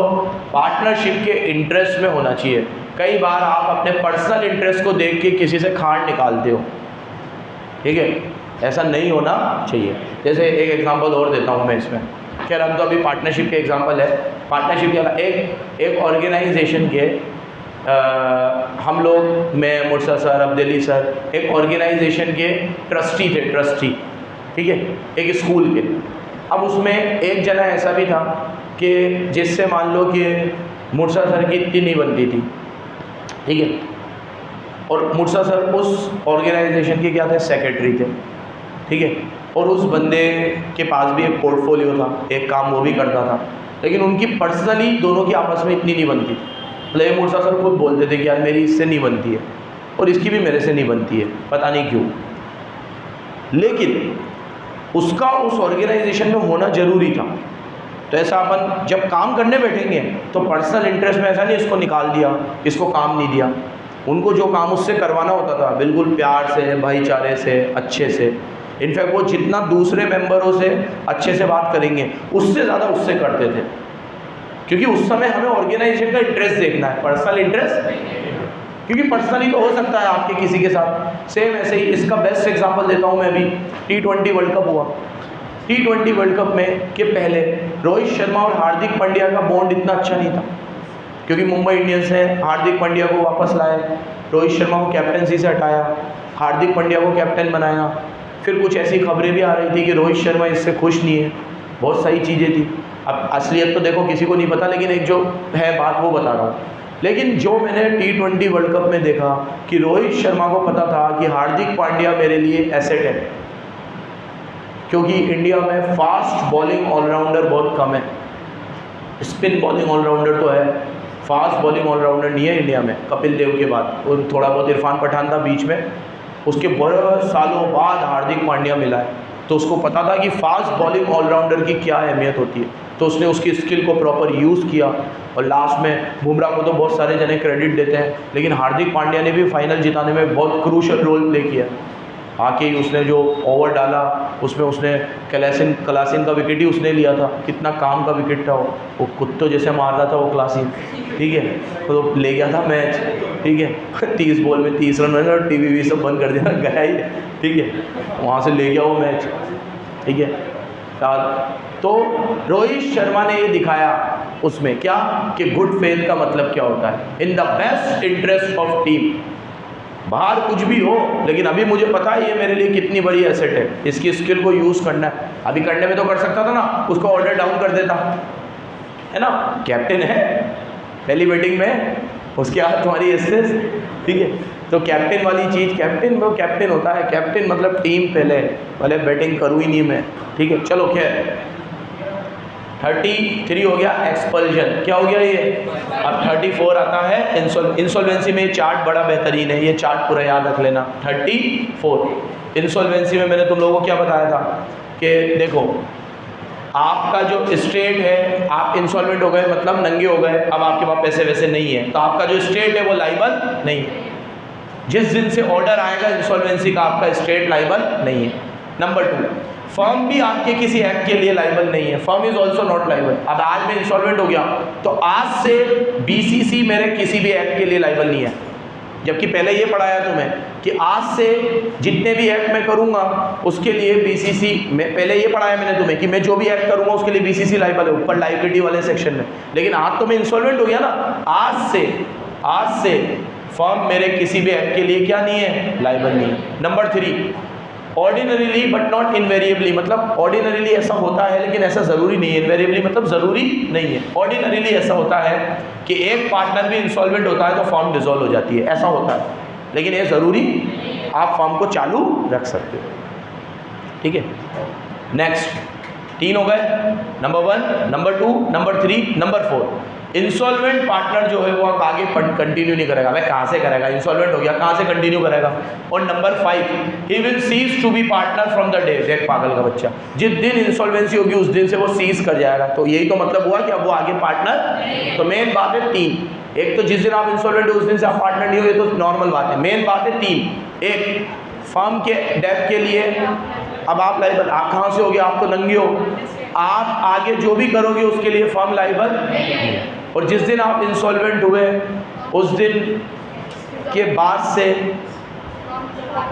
पार्टनरशिप के इंटरेस्ट में होना चाहिए। कई बार आप अपने पर्सनल इंटरेस्ट को देख के किसी से खाड़ निकालते हो, ठीक है, ऐसा नहीं होना चाहिए। जैसे एक एग्जांपल और देता हूँ मैं इसमें, खैर हम तो अभी पार्टनरशिप के एग्जांपल है। पार्टनरशिप के एक ऑर्गेनाइजेशन के हम लोग, मैं, मुर्सा सर, अब्दुल्ली सर, एक ऑर्गेनाइजेशन के ट्रस्टी थे, ट्रस्टी, ठीक है, एक स्कूल के। अब उसमें एक जना ऐसा भी था कि जिससे मान लो कि मुर्सा सर की इतनी नहीं बनती थी, ठीक है, और मुर्सा सर उस ऑर्गेनाइजेशन के क्या थे? सेक्रेटरी थे, ठीक है, और उस बंदे के पास भी एक पोर्टफोलियो था, एक काम वो भी करता था, लेकिन उनकी पर्सनली दोनों की आपस में इतनी नहीं बनती। मतलब मुर्सा सर खुद बोलते थे कि यार मेरी इससे नहीं बनती है और इसकी भी मेरे से नहीं बनती है, पता नहीं क्यों। लेकिन उसका उस ऑर्गेनाइजेशन में होना ज़रूरी था। तो ऐसा अपन जब काम करने बैठेंगे तो पर्सनल इंटरेस्ट में ऐसा नहीं इसको निकाल दिया, इसको काम नहीं दिया। उनको जो काम उससे करवाना होता था बिल्कुल प्यार से, भाईचारे से, अच्छे से, इनफैक्ट वो जितना दूसरे मेंबरों से अच्छे से बात करेंगे उससे ज़्यादा उससे करते थे, क्योंकि उस समय हमें ऑर्गेनाइजेशन का इंटरेस्ट देखना है, पर्सनल इंटरेस्ट। क्योंकि पर्सनली तो हो सकता है आपके किसी के साथ। सेम ऐसे ही इसका बेस्ट एग्जांपल देता हूँ मैं अभी। T20 वर्ल्ड कप हुआ। T20 वर्ल्ड कप में के पहले रोहित शर्मा और हार्दिक पांड्या का बॉन्ड इतना अच्छा नहीं था, क्योंकि मुंबई इंडियंस ने हार्दिक पांड्या को वापस लाया, रोहित शर्मा को कैप्टनसी से हटाया, हार्दिक पांड्या को कैप्टन बनाया। फिर कुछ ऐसी खबरें भी आ रही थी कि रोहित शर्मा इससे खुश नहीं है, बहुत सारी चीज़ें थी। अब असलियत तो देखो किसी को नहीं पता, लेकिन एक जो है बात वो बता रहा हूँ। लेकिन जो मैंने T20 वर्ल्ड कप में देखा कि रोहित शर्मा को पता था कि हार्दिक पांड्या मेरे लिए एसेट है, क्योंकि इंडिया में फास्ट बॉलिंग ऑलराउंडर बहुत कम है। स्पिन बॉलिंग ऑलराउंडर तो है, फास्ट बॉलिंग ऑलराउंडर नहीं है इंडिया में, कपिल देव के बाद। और थोड़ा बहुत इरफान पठान था बीच में, उसके बहुत सालों बाद हार्दिक पांड्या मिला है। तो उसको पता था कि फास्ट बॉलिंग ऑलराउंडर की क्या अहमियत होती है, तो उसने उसकी स्किल को प्रॉपर यूज़ किया। और लास्ट में बुमराह को तो बहुत सारे जने क्रेडिट देते हैं, लेकिन हार्दिक पांड्या ने भी फाइनल जिताने में बहुत क्रूशल रोल प्ले किया। आके ही उसने जो ओवर डाला उसमें उसने क्लासिन का विकेट ही उसने लिया था। कितना काम का विकेट था वो कुत्तों जैसे मार रहा था वो क्लासिन, ठीक है, तो ले गया था मैच, ठीक है। 30 बॉल में 30 रन और टीवी सब बंद कर दिया, गया ही, ठीक है, वहाँ से ले गया वो मैच, ठीक है। तो रोहित शर्मा ने ये दिखाया उसमें क्या कि गुड फेथ का मतलब क्या होता है, in the best interest of team. बाहर कुछ भी हो, लेकिन अभी मुझे पता है ये मेरे लिए कितनी बड़ी एसेट है, इसकी स्किल को यूज़ करना है। अभी करने में तो कर सकता था ना, उसको ऑर्डर डाउन कर देता है ना, कैप्टन है पहली बैटिंग में, उसके हाथ तुम्हारी एसेस, ठीक है। तो कैप्टन वाली चीज़, कैप्टन वो कैप्टन होता है, कैप्टन मतलब टीम पहले बैटिंग करूँ ही नहीं मैं, ठीक है। चलो खैर 33 हो गया एक्सपल्जन, क्या हो गया ये। अब 34 आता है इंसॉल्वेंसी में। चार्ट बड़ा बेहतरीन है, ये चार्ट पूरा याद रख लेना। 34 इंसॉल्वेंसी में मैंने तुम लोगों को क्या बताया था कि देखो आपका जो स्टेट है, आप इंसॉल्वेंट हो गए मतलब नंगे हो गए, अब आपके पास पैसे वैसे नहीं है, तो आपका जो स्टेट है वो लाइबल नहीं है। जिस दिन से ऑर्डर आएगा इंसॉल्वेंसी का आपका स्टेट लाइबल नहीं है। नंबर 2, फर्म भी आपके किसी एक्ट के लिए लाइबल नहीं है, firm is also not liable. अब आज मैं इंसॉल्वेंट हो गया तो आज से BCC मेरे किसी भी एक्ट के लिए लाइबल नहीं है, जबकि पहले ये पढ़ाया तुम्हें कि आज से जितने भी एक्ट मैं करूंगा उसके लिए BCC में, पहले ये पढ़ाया मैंने तुम्हें कि मैं जो भी एक्ट करूंगा उसके लिए BCC लाइबल है ऊपर लाइबिलिटी वाले सेक्शन में। लेकिन आज तो मैं इंसॉल्वेंट हो गया ना, आज से फर्म मेरे किसी भी एक्ट के लिए क्या नहीं है, लाइबल नहीं है। Number 3, ordinarily but not invariably, मतलब ऑर्डिनरीली ऐसा होता है लेकिन ऐसा ज़रूरी नहीं है, इनवेरिएबली मतलब ज़रूरी नहीं है। ऑर्डिनरीली ऐसा होता है कि एक पार्टनर भी इंसॉल्वेंट होता है तो फर्म डिसॉल्व हो जाती है, ऐसा होता है, लेकिन ये ज़रूरी, आप फर्म को चालू रख सकते हो, ठीक है। नेक्स्ट 3 हो गए, number 1, number 2, number 3, number 4। Insolvent partner जो है वो अब आगे कंटिन्यू नहीं करेगा। भाई कहाँ से करेगा, इंसॉल्वेंट हो गया, कहाँ से कंटिन्यू करेगा। और number 5, he will cease to be partner from the day, देख पागल का बच्चा, जिस दिन इंसॉल्वेंसी होगी उस दिन से वो सीज कर जाएगा। तो यही तो मतलब हुआ कि अब वो आगे पार्टनर। तो मेन बात है 3, एक तो जिस दिन आप इंसॉल्वेंट हो उस दिन से आप पार्टनर नहीं हो, ये तो नॉर्मल बात है। मेन बात है 3, एक फर्म के डेब्ट के लिए अब आप लाइबल, आप कहाँ से हो गए, आप तो नंगे हो, आप आगे जो भी करोगे उसके लिए फर्म लाइबल। और जिस दिन आप इंसॉल्वेंट हुए उस दिन के बाद से,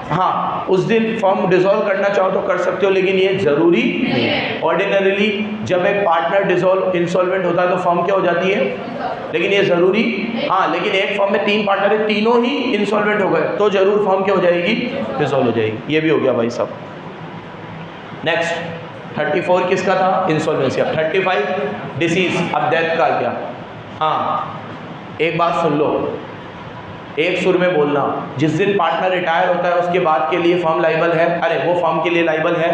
हाँ उस दिन फर्म डिसॉल्व करना चाहो तो कर सकते हो, लेकिन ये ज़रूरी नहीं है। ऑर्डिनरीली जब एक पार्टनर डिसॉल्व इंसॉल्वेंट होता है तो फर्म क्या हो जाती है, लेकिन ये ज़रूरी, हाँ लेकिन एक फर्म में 3 पार्टनर है, तीनों ही इंसॉल्वेंट हो गए तो जरूर फर्म क्या हो जाएगी, डिसॉल्व हो जाएगी। ये भी हो गया भाई सब। नेक्स्ट 34 किसका था, इंसॉल्वेंसी। अब 35 डिसीज, अब डेथ का क्या। हाँ एक बात सुन लो, एक सुर में बोलना, जिस दिन पार्टनर रिटायर होता है उसके बाद के लिए फर्म लाइबल है, अरे वो फर्म के लिए लाइबल है,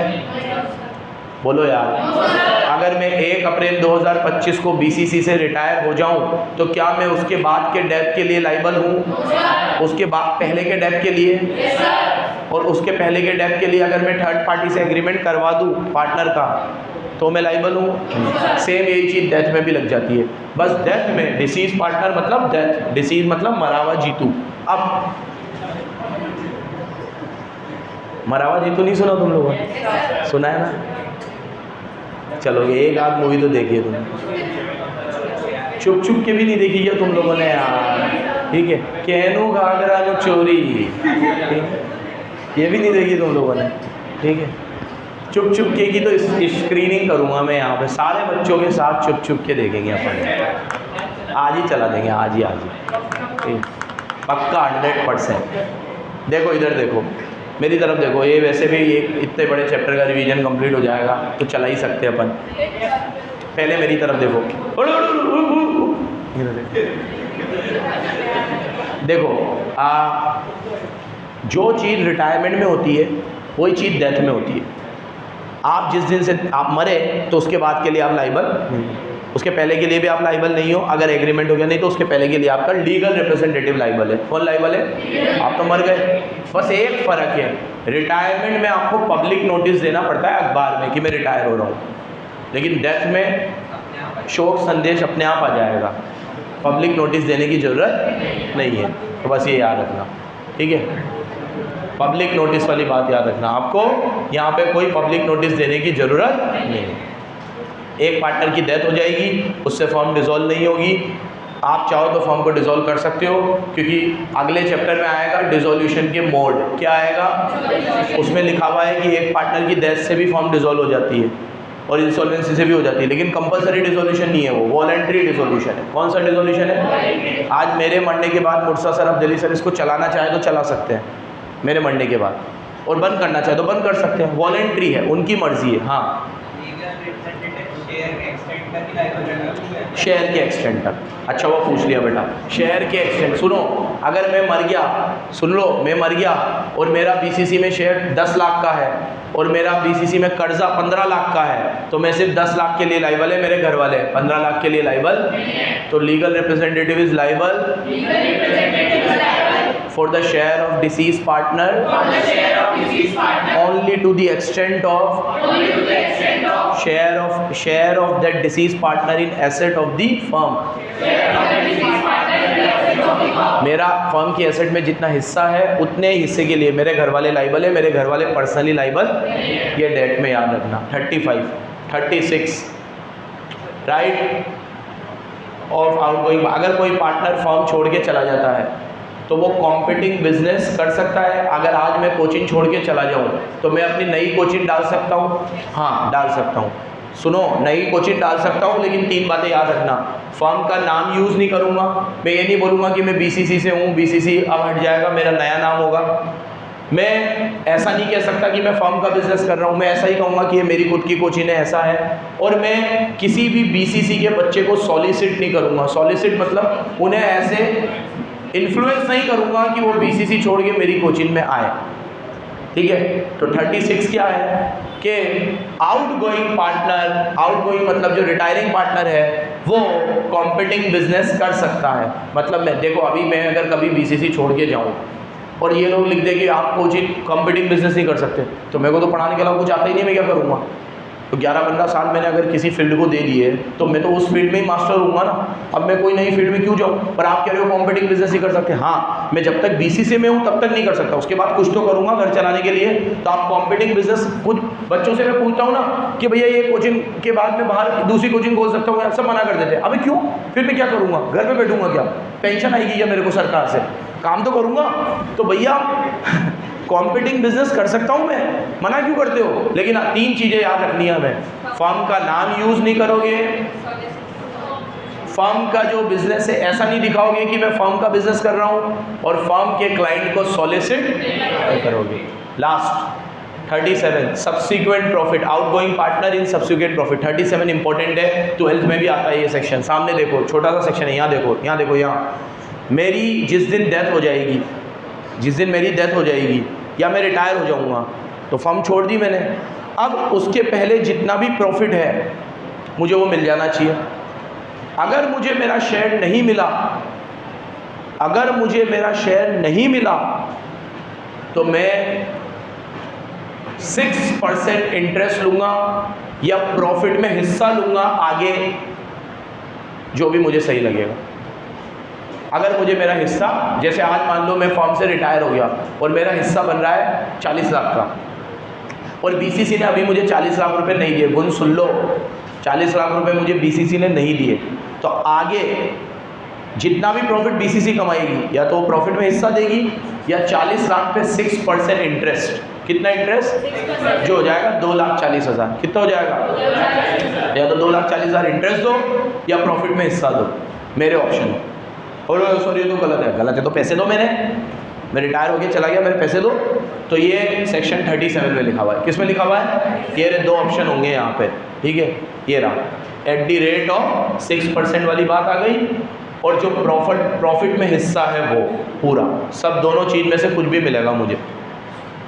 बोलो यार। अगर मैं 1 अप्रैल 2025 को बीसीसी से रिटायर हो जाऊं तो क्या मैं उसके बाद के डेथ के लिए लाइबल हूं, उसके बाद पहले के डेथ के लिए, और उसके पहले के डेथ के लिए अगर मैं थर्ड पार्टी से एग्रीमेंट करवा दूं पार्टनर का तो मैं लाइबल हूँ। सेम यही चीज़ डेथ में भी लग जाती है, बस डेथ में डिसीज पार्टनर मतलब डेथ, डिसीज मतलब मरावा जीतू। अब मरावा जीतू नहीं सुना तुम लोगों ने, सुना है ना, चलो एक आध मूवी तो देखिए तुम, चुप चुप के भी नहीं देखी क्या तुम लोगों ने यार, ठीक है, कहनू घाघरा नु चोरी, ये भी नहीं देखी तुम लोगों ने, ठीक है। चुप चुप के की तो स्क्रीनिंग करूँगा मैं यहाँ पे, सारे बच्चों के साथ चुप चुप के देखेंगे अपन, आज ही चला देंगे, आज ही पक्का 100%। देखो इधर देखो, मेरी तरफ देखो, ये वैसे भी एक इतने बड़े चैप्टर का रिवीजन कंप्लीट हो जाएगा तो चला ही सकते अपन। पहले मेरी तरफ देखो, देखो जो चीज़ रिटायरमेंट में होती है वही चीज़ डेथ में होती है। आप जिस दिन से आप मरे तो उसके बाद के लिए आप लाइबल, उसके पहले के लिए भी आप लाइबल नहीं हो, अगर एग्रीमेंट हो गया, नहीं तो उसके पहले के लिए आपका लीगल रिप्रेजेंटेटिव लाइबल है। कौन लाइबल है, आप तो मर गए। बस एक फ़र्क है, रिटायरमेंट में आपको पब्लिक नोटिस देना पड़ता है अखबार में कि मैं रिटायर हो रहा हूँ, लेकिन डेथ में शोक संदेश अपने आप आ जाएगा, पब्लिक नोटिस देने की ज़रूरत नहीं है। तो बस ये याद रखना, ठीक है, पब्लिक नोटिस वाली बात याद रखना, आपको यहाँ पे कोई पब्लिक नोटिस देने की ज़रूरत नहीं है। एक पार्टनर की डेथ हो जाएगी, उससे फर्म डिसॉल्व नहीं होगी, आप चाहो तो फर्म को डिसॉल्व कर सकते हो, क्योंकि अगले चैप्टर में आएगा डिसॉल्यूशन के मोड, क्या आएगा, उसमें लिखा हुआ है कि एक पार्टनर की डेथ से भी फर्म डिसॉल्व हो जाती है और इंसॉल्वेंसी से भी हो जाती है, लेकिन कंपलसरी डिसोल्यूशन नहीं है, वो वॉलंटरी डिसोल्यूशन है। कौन सा डिसोल्यूशन है, आज मेरे मरने के बाद मुर्सा सर अब्दुल्ली सर इसको चलाना चाहे तो चला सकते हैं मेरे मरने के बाद, और बंद करना चाहे तो बंद कर सकते हैं, वॉलंटरी है, उनकी मर्जी है। हाँ शेयर के एक्सटेंट तक, अच्छा वो पूछ लिया बेटा, शेयर के एक्सटेंट। सुनो, अगर मैं मर गया, सुन लो, मैं मर गया और मेरा बीसीसी में शेयर 10 लाख का है और मेरा बीसीसी में कर्जा 15 लाख का है, तो मैं सिर्फ 10 लाख के लिए लाइबल है, मेरे घर वाले 15 लाख के लिए लाइबल, तो legal representative is liable for the share of deceased partner only to the extent of share of that deceased partner in asset of the firm। मेरा फर्म की एसेट में जितना हिस्सा है उतने हिस्से के लिए मेरे घर वाले लाइबल है, मेरे घर वाले पर्सनली लाइबल, ये डेट में याद रखना। 35 36 राइट ऑफ आउटगोइंग, अगर कोई पार्टनर फर्म छोड़ के चला जाता है तो वो कॉम्पिटिंग बिजनेस कर सकता है। अगर आज मैं कोचिंग छोड़ के चला जाऊँ तो मैं अपनी नई कोचिंग डाल सकता हूँ, हाँ डाल सकता हूँ। सुनो, नई कोचिंग डाल सकता हूँ, लेकिन 3 बातें याद रखना, फर्म का नाम यूज़ नहीं करूँगा, मैं ये नहीं बोलूँगा कि मैं बीसीसी से हूँ, बीसीसी अब हट जाएगा, मेरा नया नाम होगा। मैं ऐसा नहीं कह सकता कि मैं फर्म का बिजनेस कर रहा हूँ, मैं ऐसा ही कहूँगा कि ये मेरी खुद की कोचिंग है, ऐसा है। और मैं किसी भी बीसीसी के बच्चे को सॉलिसिट नहीं करूँगा, सॉलिसिट मतलब उन्हें ऐसे इन्फ्लुएंस नहीं करूँगा कि वो बीसीसी छोड़ के मेरी कोचिंग में आए, ठीक है। तो 36 क्या है कि आउटगोइंग पार्टनर, आउटगोइंग मतलब जो रिटायरिंग पार्टनर है वो कॉम्पिटिंग बिजनेस कर सकता है। मतलब मैं देखो, अभी मैं अगर कभी बीसीसी छोड़ के जाऊँ और ये लोग लिख दे कि आप कोचिंग कॉम्पिटिंग बिजनेस नहीं कर सकते, तो मेरे को तो पढ़ाने के अलावा कुछ आता ही नहीं, मैं क्या करूँगा? तो 11-15 साल मैंने अगर किसी फील्ड को दे दिए तो मैं तो उस फील्ड में ही मास्टर हूँगा ना। अब मैं कोई नई फील्ड में क्यों जाऊँ? पर आप कह रहे हो कॉम्पिटिंग बिजनेस ही कर सकते हैं। हाँ, मैं जब तक बीसीसी में हूँ तब तक नहीं कर सकता, उसके बाद कुछ तो करूँगा घर चलाने के लिए। तो आप कॉम्पिटिंग बिजनेस, कुछ बच्चों से मैं पूछता हूँ ना कि भैया ये कोचिंग के बाद में बाहर दूसरी कोचिंग खोल सकता हूँ, सब मना कर देते हैं। अभी क्यों? फिर मैं क्या करूँगा? घर पर बैठूंगा क्या? पेंशन आएगी क्या मेरे को सरकार से? काम तो करूँगा। तो भैया कॉम्पिटिंग बिजनेस कर सकता हूँ मैं, मना क्यों करते हो? लेकिन 3 चीज़ें याद रखनी है हमें। फर्म का नाम यूज़ नहीं करोगे, फर्म का जो बिजनेस है ऐसा नहीं दिखाओगे कि मैं फर्म का बिजनेस कर रहा हूँ, और फर्म के क्लाइंट को सॉलिसिट नहीं करोगे। Last 37 subsequent profit, outgoing partner in subsequent profit. 37 important है, 12th में भी आता है ये सेक्शन। सामने देखो, छोटा सा सेक्शन है, यहाँ देखो, यहाँ देखो, यहाँ मेरी जिस दिन डेथ हो जाएगी, जिस दिन मेरी डेथ हो जाएगी या मैं रिटायर हो जाऊंगा, तो फर्म छोड़ दी मैंने, अब उसके पहले जितना भी प्रॉफिट है मुझे वो मिल जाना चाहिए। अगर मुझे मेरा शेयर नहीं मिला, अगर मुझे मेरा शेयर नहीं मिला तो मैं 6% इंटरेस्ट लूँगा या प्रॉफिट में हिस्सा लूँगा आगे, जो भी मुझे सही लगेगा। अगर मुझे मेरा हिस्सा, जैसे आज मान लो मैं फर्म से रिटायर हो गया और मेरा हिस्सा बन रहा है 40 लाख का, और बीसीसी ने अभी मुझे 40 लाख रुपए नहीं दिए, गुण सुन लो, 40 लाख रुपए मुझे बीसीसी ने नहीं दिए, तो आगे जितना भी प्रॉफिट बीसीसी कमाएगी या तो वो प्रॉफिट में हिस्सा देगी या 40 लाख पे 6% इंटरेस्ट। कितना इंटरेस्ट? जो हो जाएगा 2,40,000। कितना हो जाएगा? या तो 2,40,000 इंटरेस्ट दो या प्रॉफिट में हिस्सा दो, मेरे ऑप्शन। और सॉरी ये तो गलत है, गलत है तो पैसे दो, मैं रिटायर हो गया चला गया, मेरे पैसे दो। तो ये सेक्शन 37 में लिखा हुआ है। किस में लिखा हुआ है? ये रहे 2 ऑप्शन होंगे यहाँ पे, ठीक है, ये रहा, एट दी रेट ऑफ 6% वाली बात आ गई, और जो प्रॉफिट में हिस्सा है वो पूरा, सब दोनों चीज़ में से कुछ भी मिलेगा मुझे।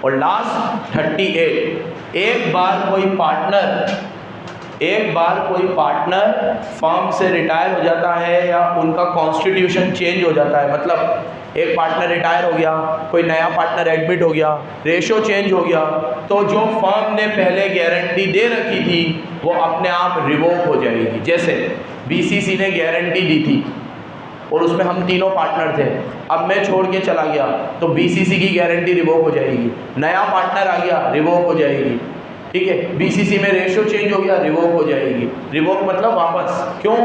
और लास्ट 38, एक बार कोई पार्टनर फर्म से रिटायर हो जाता है या उनका कॉन्स्टिट्यूशन चेंज हो जाता है, मतलब एक पार्टनर रिटायर हो गया, कोई नया पार्टनर एडमिट हो गया, रेशो चेंज हो गया, तो जो फर्म ने पहले गारंटी दे रखी थी वो अपने आप रिवोक हो जाएगी। जैसे बीसीसी ने गारंटी दी थी और उसमें हम तीनों पार्टनर थे, अब मैं छोड़ के चला गया तो बीसीसी की गारंटी रिवोक हो जाएगी, नया पार्टनर आ गया रिवोक हो जाएगी, ठीक है, बीसीसी में रेशो चेंज हो गया रिवोक हो जाएगी। रिवोक मतलब वापस, क्यों?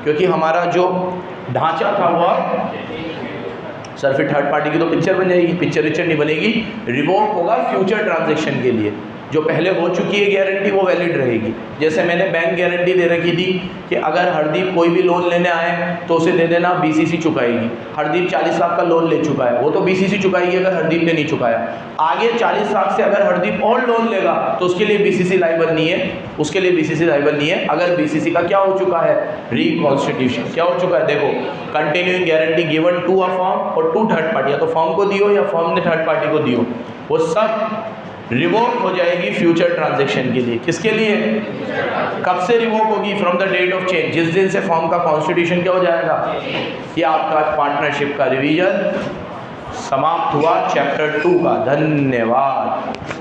क्योंकि हमारा जो ढांचा था वह, सर फिर थर्ड पार्टी की तो पिक्चर बन जाएगी, पिक्चर नहीं बनेगी, रिवोक होगा फ्यूचर ट्रांजैक्शन के लिए। जो पहले हो चुकी है गारंटी वो वैलिड रहेगी। जैसे मैंने बैंक गारंटी दे रखी थी कि अगर हरदीप कोई भी लोन लेने आए तो उसे दे देना, बीसीसी चुकाएगी। हरदीप 40 लाख का लोन ले चुका है, वो तो बीसीसी चुकाएगी अगर हरदीप ने नहीं चुकाया। आगे 40 लाख से अगर हरदीप और लोन लेगा तो उसके लिए बीसीसी लायबल नहीं है, उसके लिए बीसीसी लायबल नहीं है। अगर बीसीसी का क्या हो चुका है? रिकॉन्स्टिट्यूशन। क्या हो चुका है? देखो, continuing guarantee given to a firm और टू थर्ड पार्टी, या तो फर्म को दियो या फर्म ने थर्ड पार्टी को दियो, वो सब रिवोक हो जाएगी फ्यूचर ट्रांजैक्शन के लिए। किसके लिए? कब से रिवोक होगी? From the date of change, जिस दिन से फॉर्म का कॉन्स्टिट्यूशन क्या हो जाएगा। ये आपका पार्टनरशिप का रिवीजन समाप्त हुआ चैप्टर 2 का। धन्यवाद।